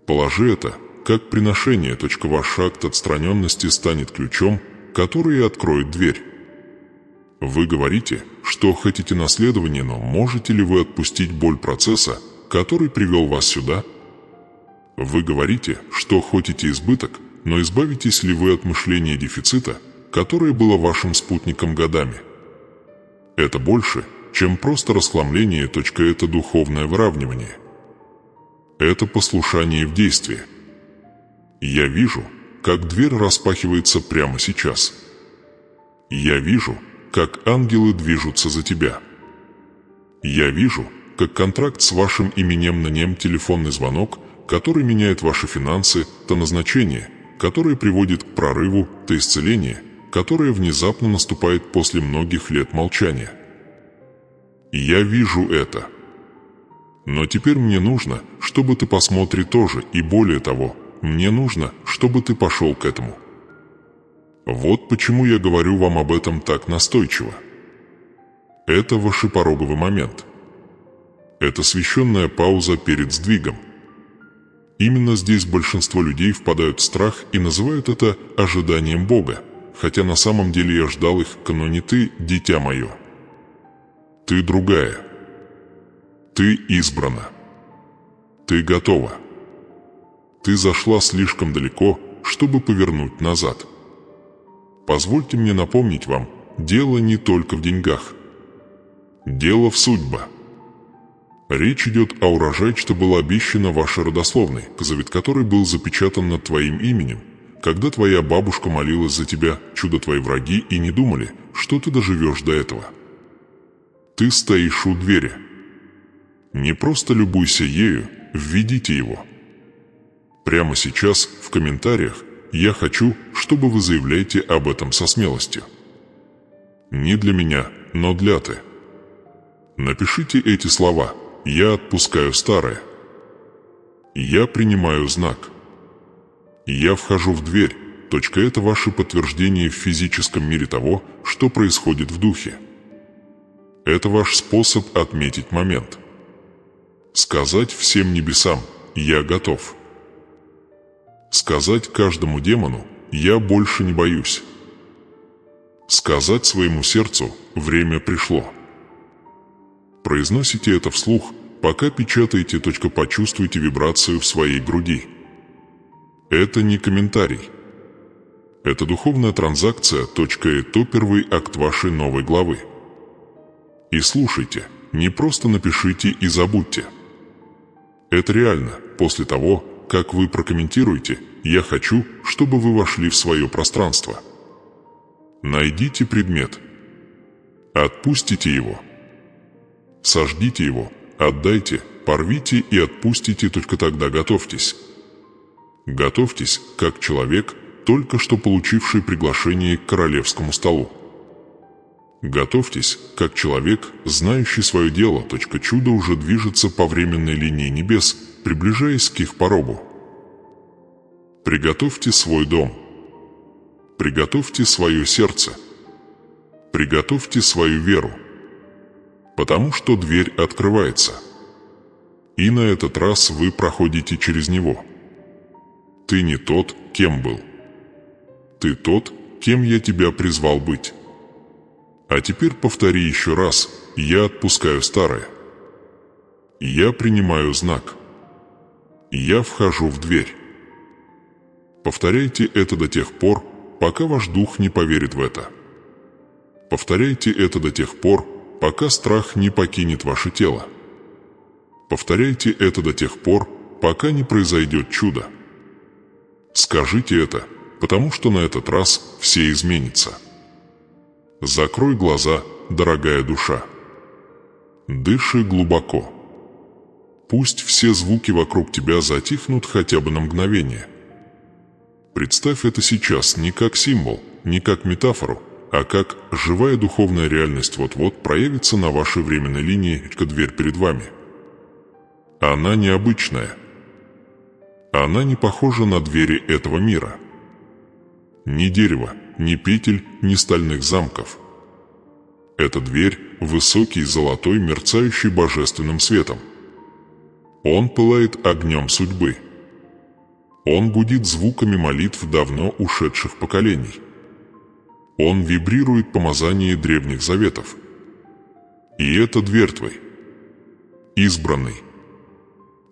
Положи это, как приношение. Ваш акт отстраненности станет ключом, который и откроет дверь. Вы говорите, что хотите наследование, но можете ли вы отпустить боль процесса, который привел вас сюда? Вы говорите, что хотите избыток, но избавитесь ли вы от мышления дефицита, которое было вашим спутником годами? Это больше, чем просто расхламление. Это духовное выравнивание. Это послушание в действии. Я вижу, как дверь распахивается прямо сейчас. Я вижу, как ангелы движутся за тебя. Я вижу, как контракт с вашим именем на нем, телефонный звонок, который меняет ваши финансы, то назначение, которое приводит к прорыву, то исцеление, которое внезапно наступает после многих лет молчания. Я вижу это. Но теперь мне нужно, чтобы ты посмотри тоже, и более того, мне нужно, чтобы ты пошел к этому. Вот почему я говорю вам об этом так настойчиво. Это ваш пороговый момент. Это священная пауза перед сдвигом. Именно здесь большинство людей впадают в страх и называют это ожиданием Бога, хотя на самом деле я ждал их, но не ты, дитя мое. Ты другая. Ты избрана. Ты готова. Ты зашла слишком далеко, чтобы повернуть назад. Позвольте мне напомнить вам, дело не только в деньгах. Дело в судьбе. Речь идет о урожае, что было обещано вашей родословной, завет который был запечатан над твоим именем, когда твоя бабушка молилась за тебя, чудо твои враги и не думали, что ты доживешь до этого. Ты стоишь у двери. Не просто любуйся ею, введите его. Прямо сейчас, в комментариях, я хочу, чтобы вы заявляете об этом со смелостью. Не для меня, но для ты. Напишите эти слова. Я отпускаю старое. Я принимаю знак. Я вхожу в дверь. Это ваше подтверждение в физическом мире того, что происходит в духе. Это ваш способ отметить момент. Сказать всем небесам «Я готов». Сказать каждому демону «Я больше не боюсь». Сказать своему сердцу «Время пришло». Произносите это вслух, пока печатаете. Почувствуйте вибрацию в своей груди. Это не комментарий. Это духовная транзакция. Это первый акт вашей новой главы. И слушайте, не просто напишите и забудьте. Это реально. После того, как вы прокомментируете, я хочу, чтобы вы вошли в свое пространство. Найдите предмет. Отпустите его. Сожгите его, отдайте, порвите и отпустите. Только тогда готовьтесь. Готовьтесь, как человек, только что получивший приглашение к королевскому столу. Готовьтесь, как человек, знающий свое дело. Чудо уже движется по временной линии небес, приближаясь к их порогу. Приготовьте свой дом. Приготовьте свое сердце. Приготовьте свою веру. Потому что дверь открывается. И на этот раз вы проходите через него. Ты не тот, кем был. Ты тот, кем я тебя призвал быть. А теперь повтори еще раз: я отпускаю старое. Я принимаю знак. Я вхожу в дверь. Повторяйте это до тех пор, пока ваш дух не поверит в это. Повторяйте это до тех пор, пока страх не покинет ваше тело. Повторяйте это до тех пор, пока не произойдет чудо. Скажите это, потому что на этот раз все изменится. Закрой глаза, дорогая душа. Дыши глубоко. Пусть все звуки вокруг тебя затихнут хотя бы на мгновение. Представь это сейчас не как символ, не как метафору, а как живая духовная реальность вот-вот проявится на вашей временной линии, дверь перед вами. Она необычная. Она не похожа на двери этого мира. Ни дерева, ни петель, ни стальных замков. Эта дверь — высокий, золотой, мерцающий божественным светом. Он пылает огнем судьбы. Он гудит звуками молитв давно ушедших поколений. Он вибрирует помазание древних заветов. И это дверь твой, избранный,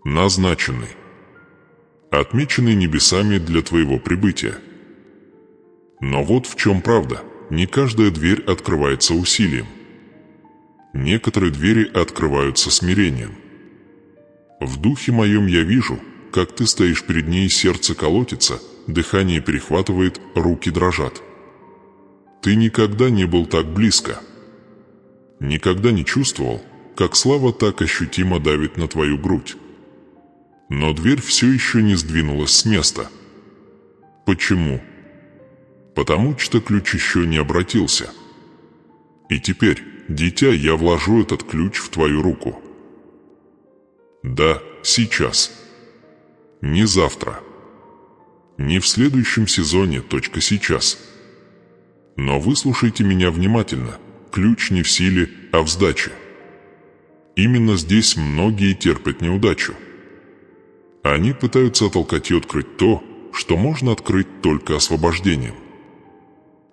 назначенный, отмеченный небесами для твоего прибытия. Но вот в чем правда: не каждая дверь открывается усилием. Некоторые двери открываются смирением. В духе моем я вижу, как ты стоишь перед ней, сердце колотится, дыхание перехватывает, руки дрожат. Ты никогда не был так близко. Никогда не чувствовал, как слава так ощутимо давит на твою грудь. Но дверь все еще не сдвинулась с места. Почему? Потому что ключ еще не обратился. И теперь, дитя, я вложу этот ключ в твою руку. Да, сейчас. Не завтра. Не в следующем сезоне, сейчас. Но выслушайте меня внимательно. Ключ не в силе, а в сдаче. Именно здесь многие терпят неудачу. Они пытаются от алкоти открыть то, что можно открыть только освобождением.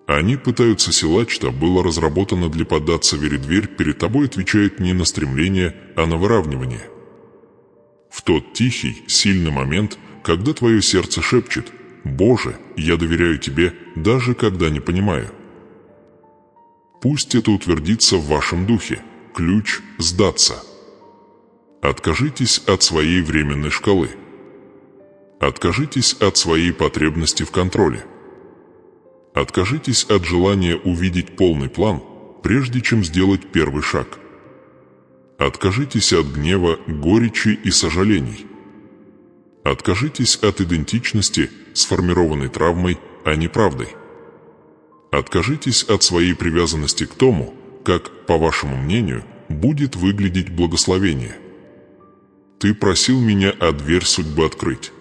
Они пытаются силать, что было разработано для поддаться вере. Дверь перед тобой отвечает не на стремление, а на выравнивание. В тот тихий, сильный момент, когда твое сердце шепчет: «Боже, я доверяю Тебе, даже когда не понимаю». Пусть это утвердится в вашем духе. Ключ «Сдаться». Откажитесь от своей временной шкалы. Откажитесь от своей потребности в контроле. Откажитесь от желания увидеть полный план, прежде чем сделать первый шаг. Откажитесь от гнева, горечи и сожалений. Откажитесь от идентичности, сформированной травмой, а не правдой. Откажитесь от своей привязанности к тому, как, по вашему мнению, будет выглядеть благословение. Ты просил меня, а дверь судьбы открыть.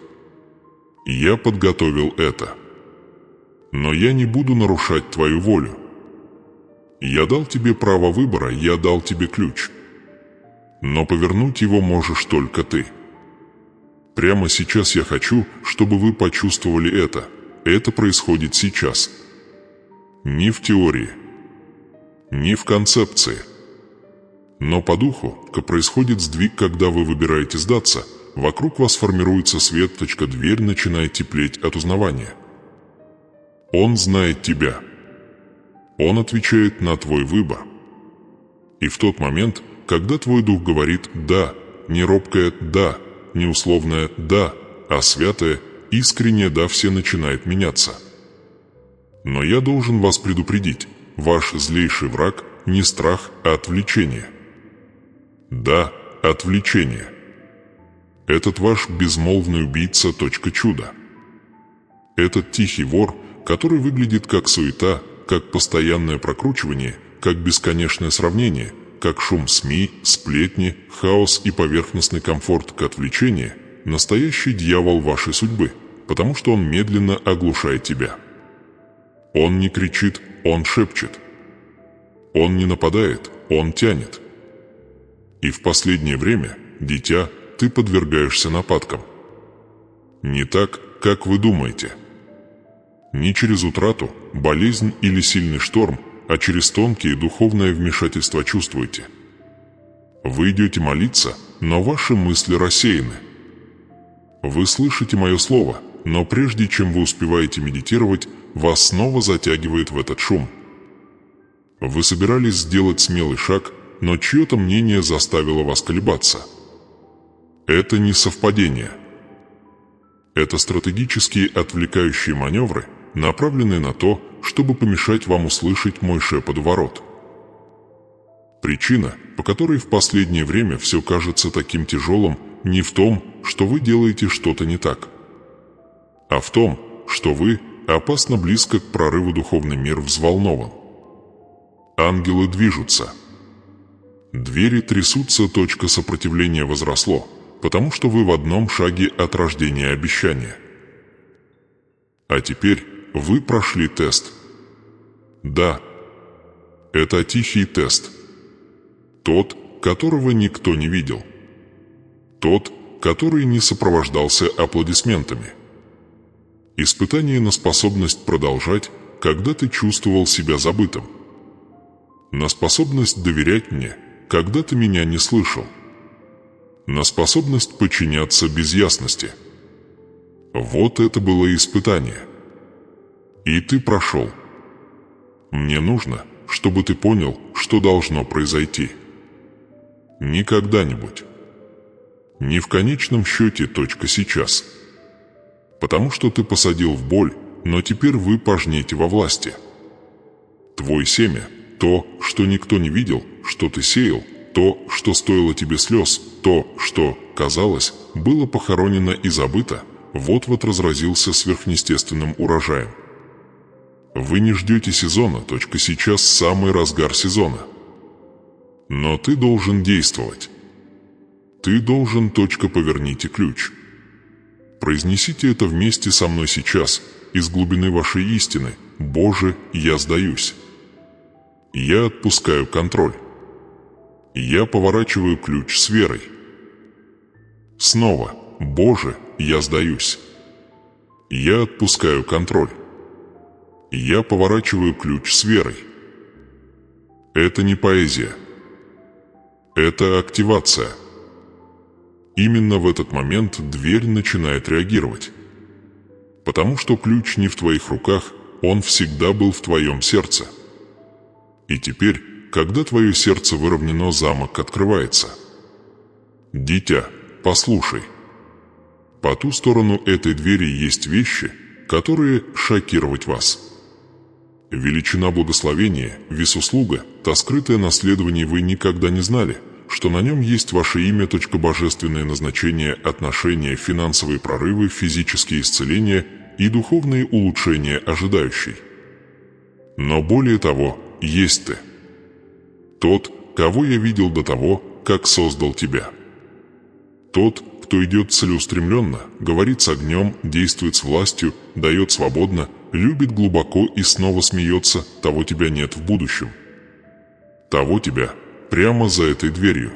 Я подготовил это. Но я не буду нарушать твою волю. Я дал тебе право выбора, я дал тебе ключ. Но повернуть его можешь только ты. Прямо сейчас я хочу, чтобы вы почувствовали это. Это происходит сейчас. Не в теории, не в концепции. Но по духу, происходит сдвиг, когда вы выбираете сдаться, вокруг вас формируется свет, дверь начинает теплеть от узнавания. Он знает тебя. Он отвечает на твой выбор. И в тот момент, когда твой дух говорит «да», не робкое «да», не условное «да», а святое, искреннее «да», все начинает меняться. Но я должен вас предупредить, ваш злейший враг не страх, а отвлечение. Да, отвлечение. Этот ваш безмолвный убийца – чудо. Этот тихий вор, который выглядит как суета, как постоянное прокручивание, как бесконечное сравнение, как шум СМИ, сплетни, хаос и поверхностный комфорт к отвлечению, настоящий дьявол вашей судьбы, потому что он медленно оглушает тебя. Он не кричит, он шепчет. Он не нападает, он тянет. И в последнее время, дитя, ты подвергаешься нападкам. Не так, как вы думаете. Не через утрату, болезнь или сильный шторм, а через тонкие духовное вмешательство чувствуете. Вы идете молиться, но ваши мысли рассеяны. Вы слышите мое слово, но прежде чем вы успеваете медитировать, вас снова затягивает в этот шум. Вы собирались сделать смелый шаг, но чье-то мнение заставило вас колебаться. Это не совпадение. Это стратегические отвлекающие маневры, направленные на то, чтобы помешать вам услышать мой шепот у ворот. Причина, по которой в последнее время все кажется таким тяжелым, не в том, что вы делаете что-то не так, а в том, что вы опасно близко к прорыву. Духовный мир взволнован. Ангелы движутся. Двери трясутся, сопротивления возросло, потому что вы в одном шаге от рождения обещания. А теперь вы прошли тест. Да, это тихий тест. Тот, которого никто не видел. Тот, который не сопровождался аплодисментами. Испытание на способность продолжать, когда ты чувствовал себя забытым. На способность доверять мне, когда ты меня не слышал. На способность подчиняться без ясности. Вот это было испытание. И ты прошел. Мне нужно, чтобы ты понял, что должно произойти. Не когда-нибудь. Не в конечном счете точка сейчас. Потому что ты посадил в боль, но теперь вы пожнете во власти. Твой семя, то, что никто не видел, что ты сеял, то, что стоило тебе слез, то, что, казалось, было похоронено и забыто, вот-вот разразился сверхъестественным урожаем. Вы не ждете сезона, точка сейчас самый разгар сезона. Но ты должен действовать. Ты должен, точка, поверните ключ. Произнесите это вместе со мной сейчас, из глубины вашей истины. Боже, я сдаюсь. Я отпускаю контроль. Я поворачиваю ключ с верой. Снова. Боже, я сдаюсь. Я отпускаю контроль. Я поворачиваю ключ с верой. Это не поэзия. Это активация. Именно в этот момент дверь начинает реагировать. Потому что ключ не в твоих руках, он всегда был в твоем сердце. И теперь, когда твое сердце выровнено, замок открывается. Дитя, послушай. По ту сторону этой двери есть вещи, которые шокировать вас. Величина благословения, весуслуга, та скрытое наследование вы никогда не знали, что на нем есть ваше имя, точка, божественное назначение, отношения, финансовые прорывы, физические исцеления и духовные улучшения ожидающий. Но более того, есть ты. Тот, кого я видел до того, как создал тебя. Тот, кто идет целеустремленно, говорит с огнем, действует с властью, дает свободно, любит глубоко и снова смеется, того тебя нет в будущем. Того тебя прямо за этой дверью.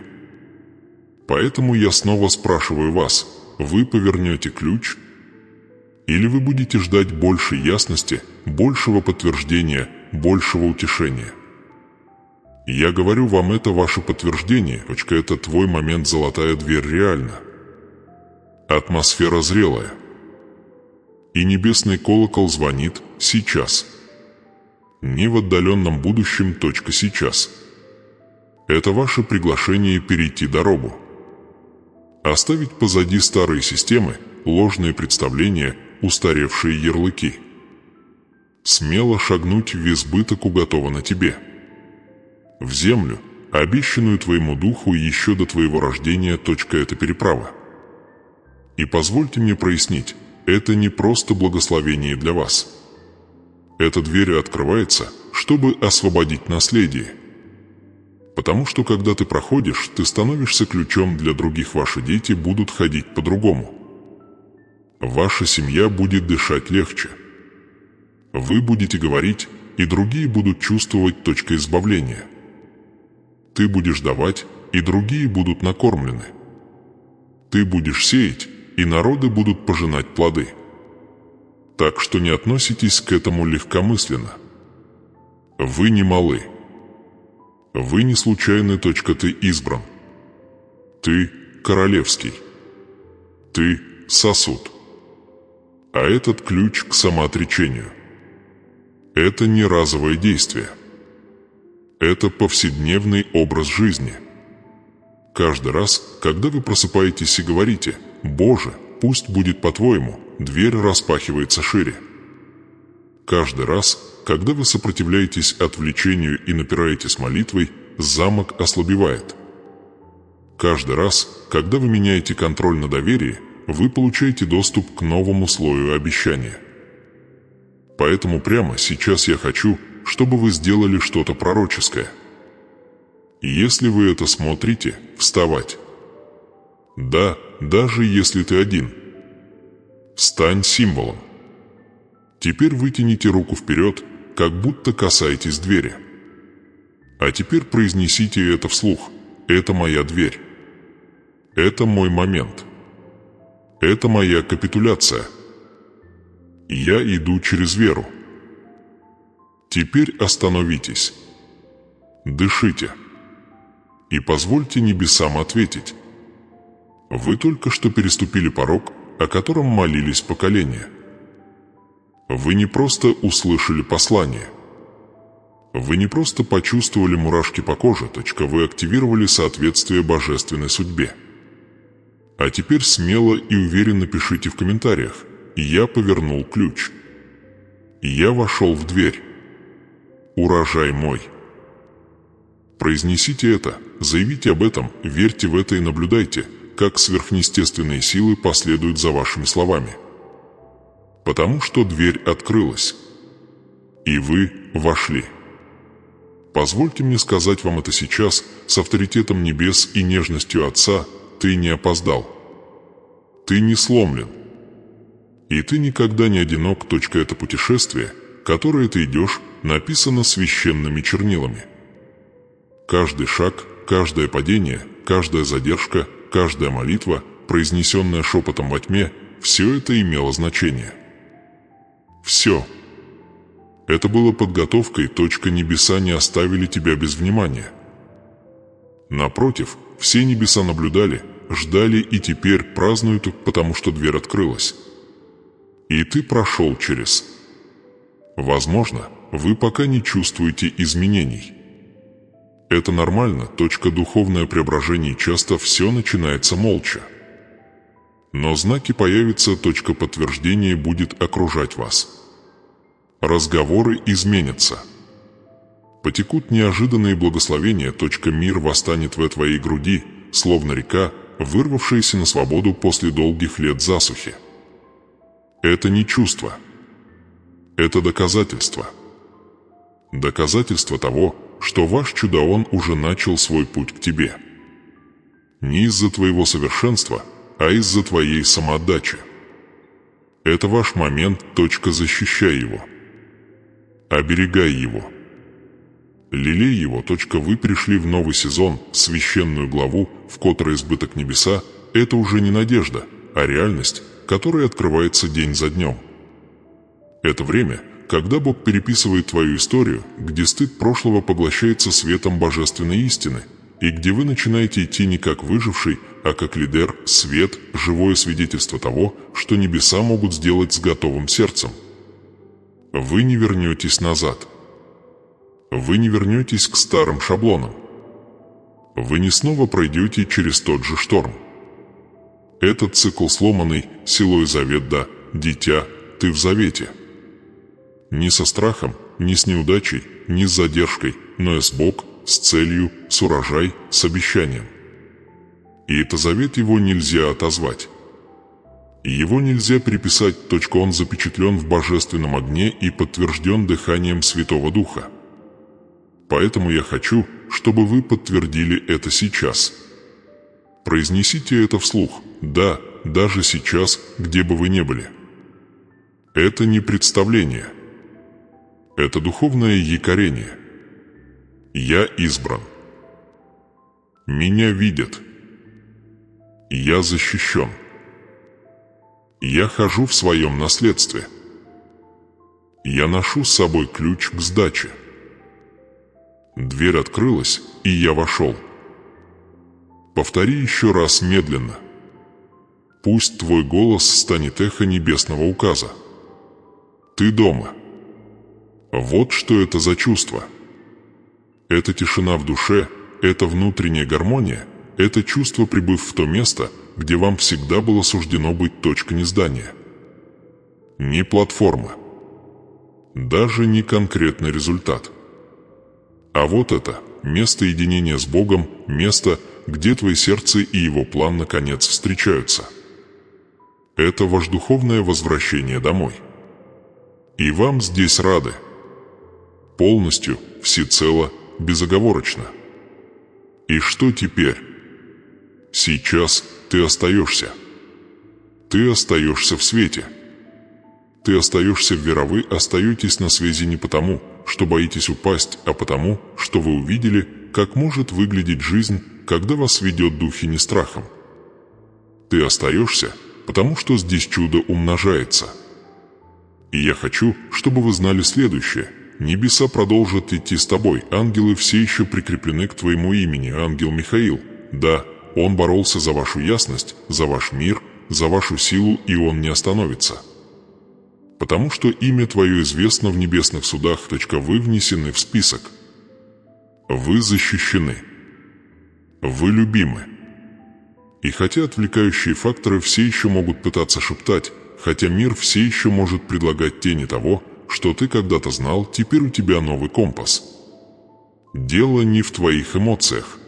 Поэтому я снова спрашиваю вас, вы повернете ключ? Или вы будете ждать большей ясности, большего подтверждения, большего утешения? Я говорю вам, это ваше подтверждение, точка, это твой момент, золотая дверь реальна. Атмосфера зрелая. И небесный колокол звонит сейчас. Не в отдаленном будущем, точка, сейчас. Это ваше приглашение перейти дорогу. Оставить позади старые системы, ложные представления, устаревшие ярлыки. Смело шагнуть в избыток уготовано тебе. В землю, обещанную твоему духу еще до твоего рождения, точка, это переправа. И позвольте мне прояснить, это не просто благословение для вас. Эта дверь открывается, чтобы освободить наследие. Потому что когда ты проходишь, ты становишься ключом для других, ваши дети будут ходить по-другому. Ваша семья будет дышать легче. Вы будете говорить, и другие будут чувствовать, точка, избавления. Ты будешь давать, и другие будут накормлены. Ты будешь сеять, и народы будут пожинать плоды. Так что не относитесь к этому легкомысленно. Вы не малы. Вы не случайный, точка, ты избран. Ты королевский. Ты сосуд. А этот ключ к самоотречению. Это не разовое действие. Это повседневный образ жизни. Каждый раз, когда вы просыпаетесь и говорите «Боже, пусть будет по-твоему», дверь распахивается шире. Каждый раз, когда вы сопротивляетесь отвлечению и напираете с молитвой, замок ослабевает. Каждый раз, когда вы меняете контроль на доверие, вы получаете доступ к новому слою обещания. Поэтому прямо сейчас я хочу, чтобы вы сделали что-то пророческое. Если вы это смотрите, вставать. Да, даже если ты один. Стань символом. Теперь вытяните руку вперед, как будто касаетесь двери. А теперь произнесите это вслух. Это моя дверь. Это мой момент. Это моя капитуляция. Я иду через веру. Теперь остановитесь. Дышите. И позвольте небесам ответить. Вы только что переступили порог, о котором молились поколения. Вы не просто услышали послание. Вы не просто почувствовали мурашки по коже, вы активировали соответствие божественной судьбе. А теперь смело и уверенно пишите в комментариях: «Я повернул ключ. Я вошел в дверь. Урожай мой». Произнесите это, заявите об этом, верьте в это и наблюдайте, как сверхъестественные силы последуют за вашими словами. Потому что дверь открылась, и вы вошли. Позвольте мне сказать вам это сейчас с авторитетом небес и нежностью Отца: ты не опоздал. Ты не сломлен. И ты никогда не одинок. Это путешествие, которое ты идешь, написано священными чернилами. Каждый шаг, каждое падение, каждая задержка, каждая молитва, произнесенная шепотом во тьме, все это имело значение. Все. Это было подготовкой. Небеса не оставили тебя без внимания. Напротив, все небеса наблюдали, ждали и теперь празднуют, потому что дверь открылась. И ты прошел через. Возможно, вы пока не чувствуете изменений. Это нормально. Духовное преображение часто все начинается молча. Но знаки появятся. Подтверждение будет окружать вас. Разговоры изменятся. Потекут неожиданные благословения. Мир восстанет в твоей груди, словно река, вырвавшаяся на свободу после долгих лет засухи. Это не чувство. Это доказательство. Доказательство того, что ваш чудо-он уже начал свой путь к тебе. Не из-за твоего совершенства, а из-за твоей самоотдачи. Это ваш момент. Защищай его. Оберегай его. Лелей его. Вы пришли в новый сезон, священную главу, в которой избыток небеса – это уже не надежда, а реальность, которая открывается день за днем. Это время, когда Бог переписывает твою историю, где стыд прошлого поглощается светом божественной истины, и где вы начинаете идти не как выживший, а как лидер, свет, живое свидетельство того, что небеса могут сделать с готовым сердцем. Вы не вернетесь назад. Вы не вернетесь к старым шаблонам. Вы не снова пройдете через тот же шторм. Этот цикл сломанный, силой завет да, дитя, ты в завете. Не со страхом, не с неудачей, не с задержкой, но с Бог, с целью, с урожай, с обещанием. И это завет, его нельзя отозвать. Его нельзя переписать. Он запечатлен в божественном огне и подтвержден дыханием Святого Духа. Поэтому я хочу, чтобы вы подтвердили это сейчас. Произнесите это вслух. Да, даже сейчас, где бы вы ни были. Это не представление. Это духовное якорение. Я избран. Меня видят. Я защищен. Я хожу в своем наследстве. Я ношу с собой ключ к сдаче. Дверь открылась, и я вошел. Повтори еще раз медленно. Пусть твой голос станет эхо небесного указа. Ты дома. Вот что это за чувство. Это тишина в душе, это внутренняя гармония, это чувство, прибыв в то место, где вам всегда было суждено быть. Не здание. Не платформа. Даже не конкретный результат. А вот это место единения с Богом, место, где твое сердце и его план наконец встречаются. Это ваше духовное возвращение домой. И вам здесь рады. Полностью, всецело, безоговорочно. И что теперь? Сейчас ты остаешься. Ты остаешься в свете. Ты остаешься в вере. Вы остаетесь на связи не потому, что боитесь упасть, а потому, что вы увидели, как может выглядеть жизнь, когда вас ведет дух и не страхом. Ты остаешься, потому что здесь чудо умножается. И я хочу, чтобы вы знали следующее. Небеса продолжат идти с тобой, ангелы все еще прикреплены к твоему имени, ангел Михаил. Да, он боролся за вашу ясность, за ваш мир, за вашу силу, и он не остановится. Потому что имя твое известно в небесных судах, вы внесены в список. Вы защищены. Вы любимы. И хотя отвлекающие факторы все еще могут пытаться шептать, хотя мир все еще может предлагать тени того, что ты когда-то знал, теперь у тебя новый компас. Дело не в твоих эмоциях.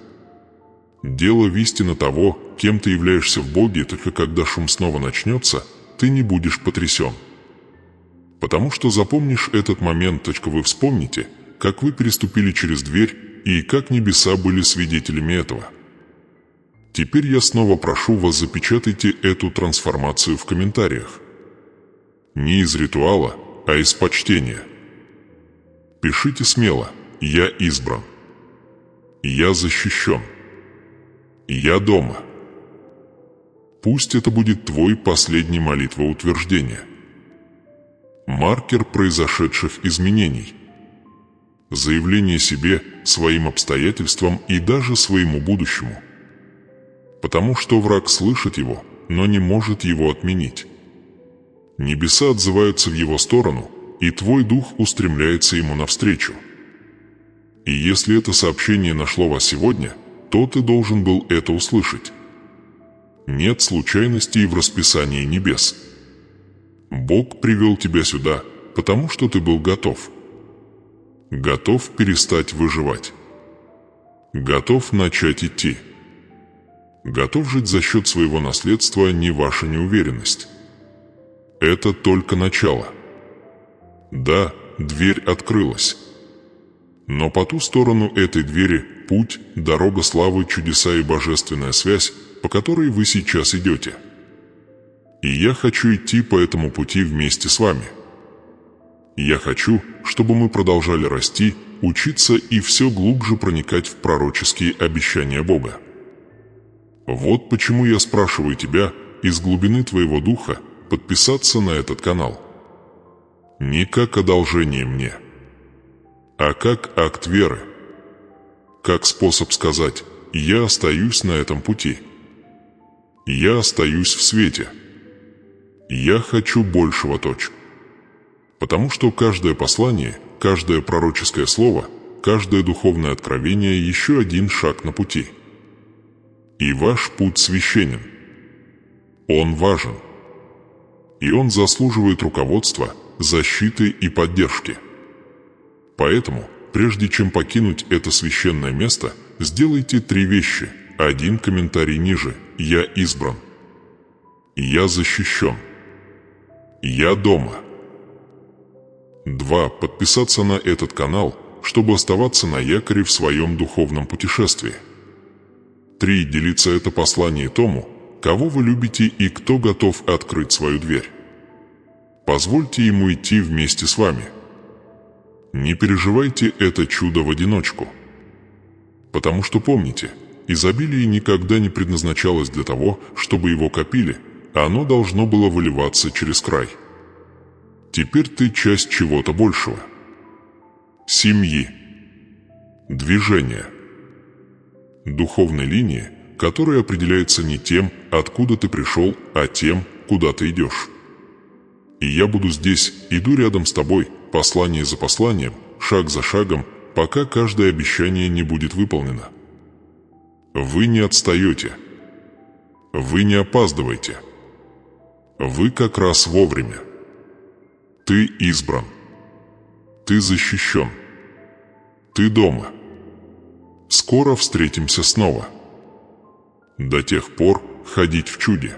Дело в истине того, кем ты являешься в Боге, только когда шум снова начнется, ты не будешь потрясен. Потому что запомнишь этот момент, вы вспомните, как вы переступили через дверь и как небеса были свидетелями этого. Теперь я снова прошу вас, запечатайте эту трансформацию в комментариях. Не из ритуала, а из почтения. Пишите смело: «Я избран». «Я защищен». «Я дома». Пусть это будет твой последний молитва-утверждение. Маркер произошедших изменений. Заявление себе, своим обстоятельствам и даже своему будущему. Потому что враг слышит его, но не может его отменить. Небеса отзываются в его сторону, и твой дух устремляется ему навстречу. И если это сообщение нашло вас сегодня, то ты должен был это услышать. Нет случайностей в расписании небес. Бог привел тебя сюда, потому что ты был готов. Готов перестать выживать. Готов начать идти. Готов жить за счет своего наследства, а не ваша неуверенность. Это только начало. Да, дверь открылась. Но по ту сторону этой двери путь, дорога славы, чудеса и божественная связь, по которой вы сейчас идете. И я хочу идти по этому пути вместе с вами. Я хочу, чтобы мы продолжали расти, учиться и все глубже проникать в пророческие обещания Бога. Вот почему я спрашиваю тебя из глубины твоего духа подписаться на этот канал. Не как одолжение мне, а как акт веры. Как способ сказать: «Я остаюсь на этом пути». Я остаюсь в свете. Я хочу большего . Потому что каждое послание, каждое пророческое слово, каждое духовное откровение – еще один шаг на пути. И ваш путь священен. Он важен. И он заслуживает руководства, защиты и поддержки. Поэтому, прежде чем покинуть это священное место, сделайте 3 вещи. 1 комментарий ниже: «Я избран». «Я защищен». «Я дома». 2. Подписаться на этот канал, чтобы оставаться на якоре в своем духовном путешествии. 3. Делиться это послание тому, кого вы любите и кто готов открыть свою дверь. Позвольте ему идти вместе с вами. Не переживайте это чудо в одиночку. Потому что помните, изобилие никогда не предназначалось для того, чтобы его копили, а оно должно было выливаться через край. Теперь ты часть чего-то большего. Семьи. Движения. Духовной линии, которая определяется не тем, откуда ты пришел, а тем, куда ты идешь. И я буду здесь, иду рядом с тобой, послание за посланием, шаг за шагом, пока каждое обещание не будет выполнено. Вы не отстаете. Вы не опаздываете. Вы как раз вовремя. Ты избран. Ты защищен. Ты дома. Скоро встретимся снова. До тех пор ходить в чуде.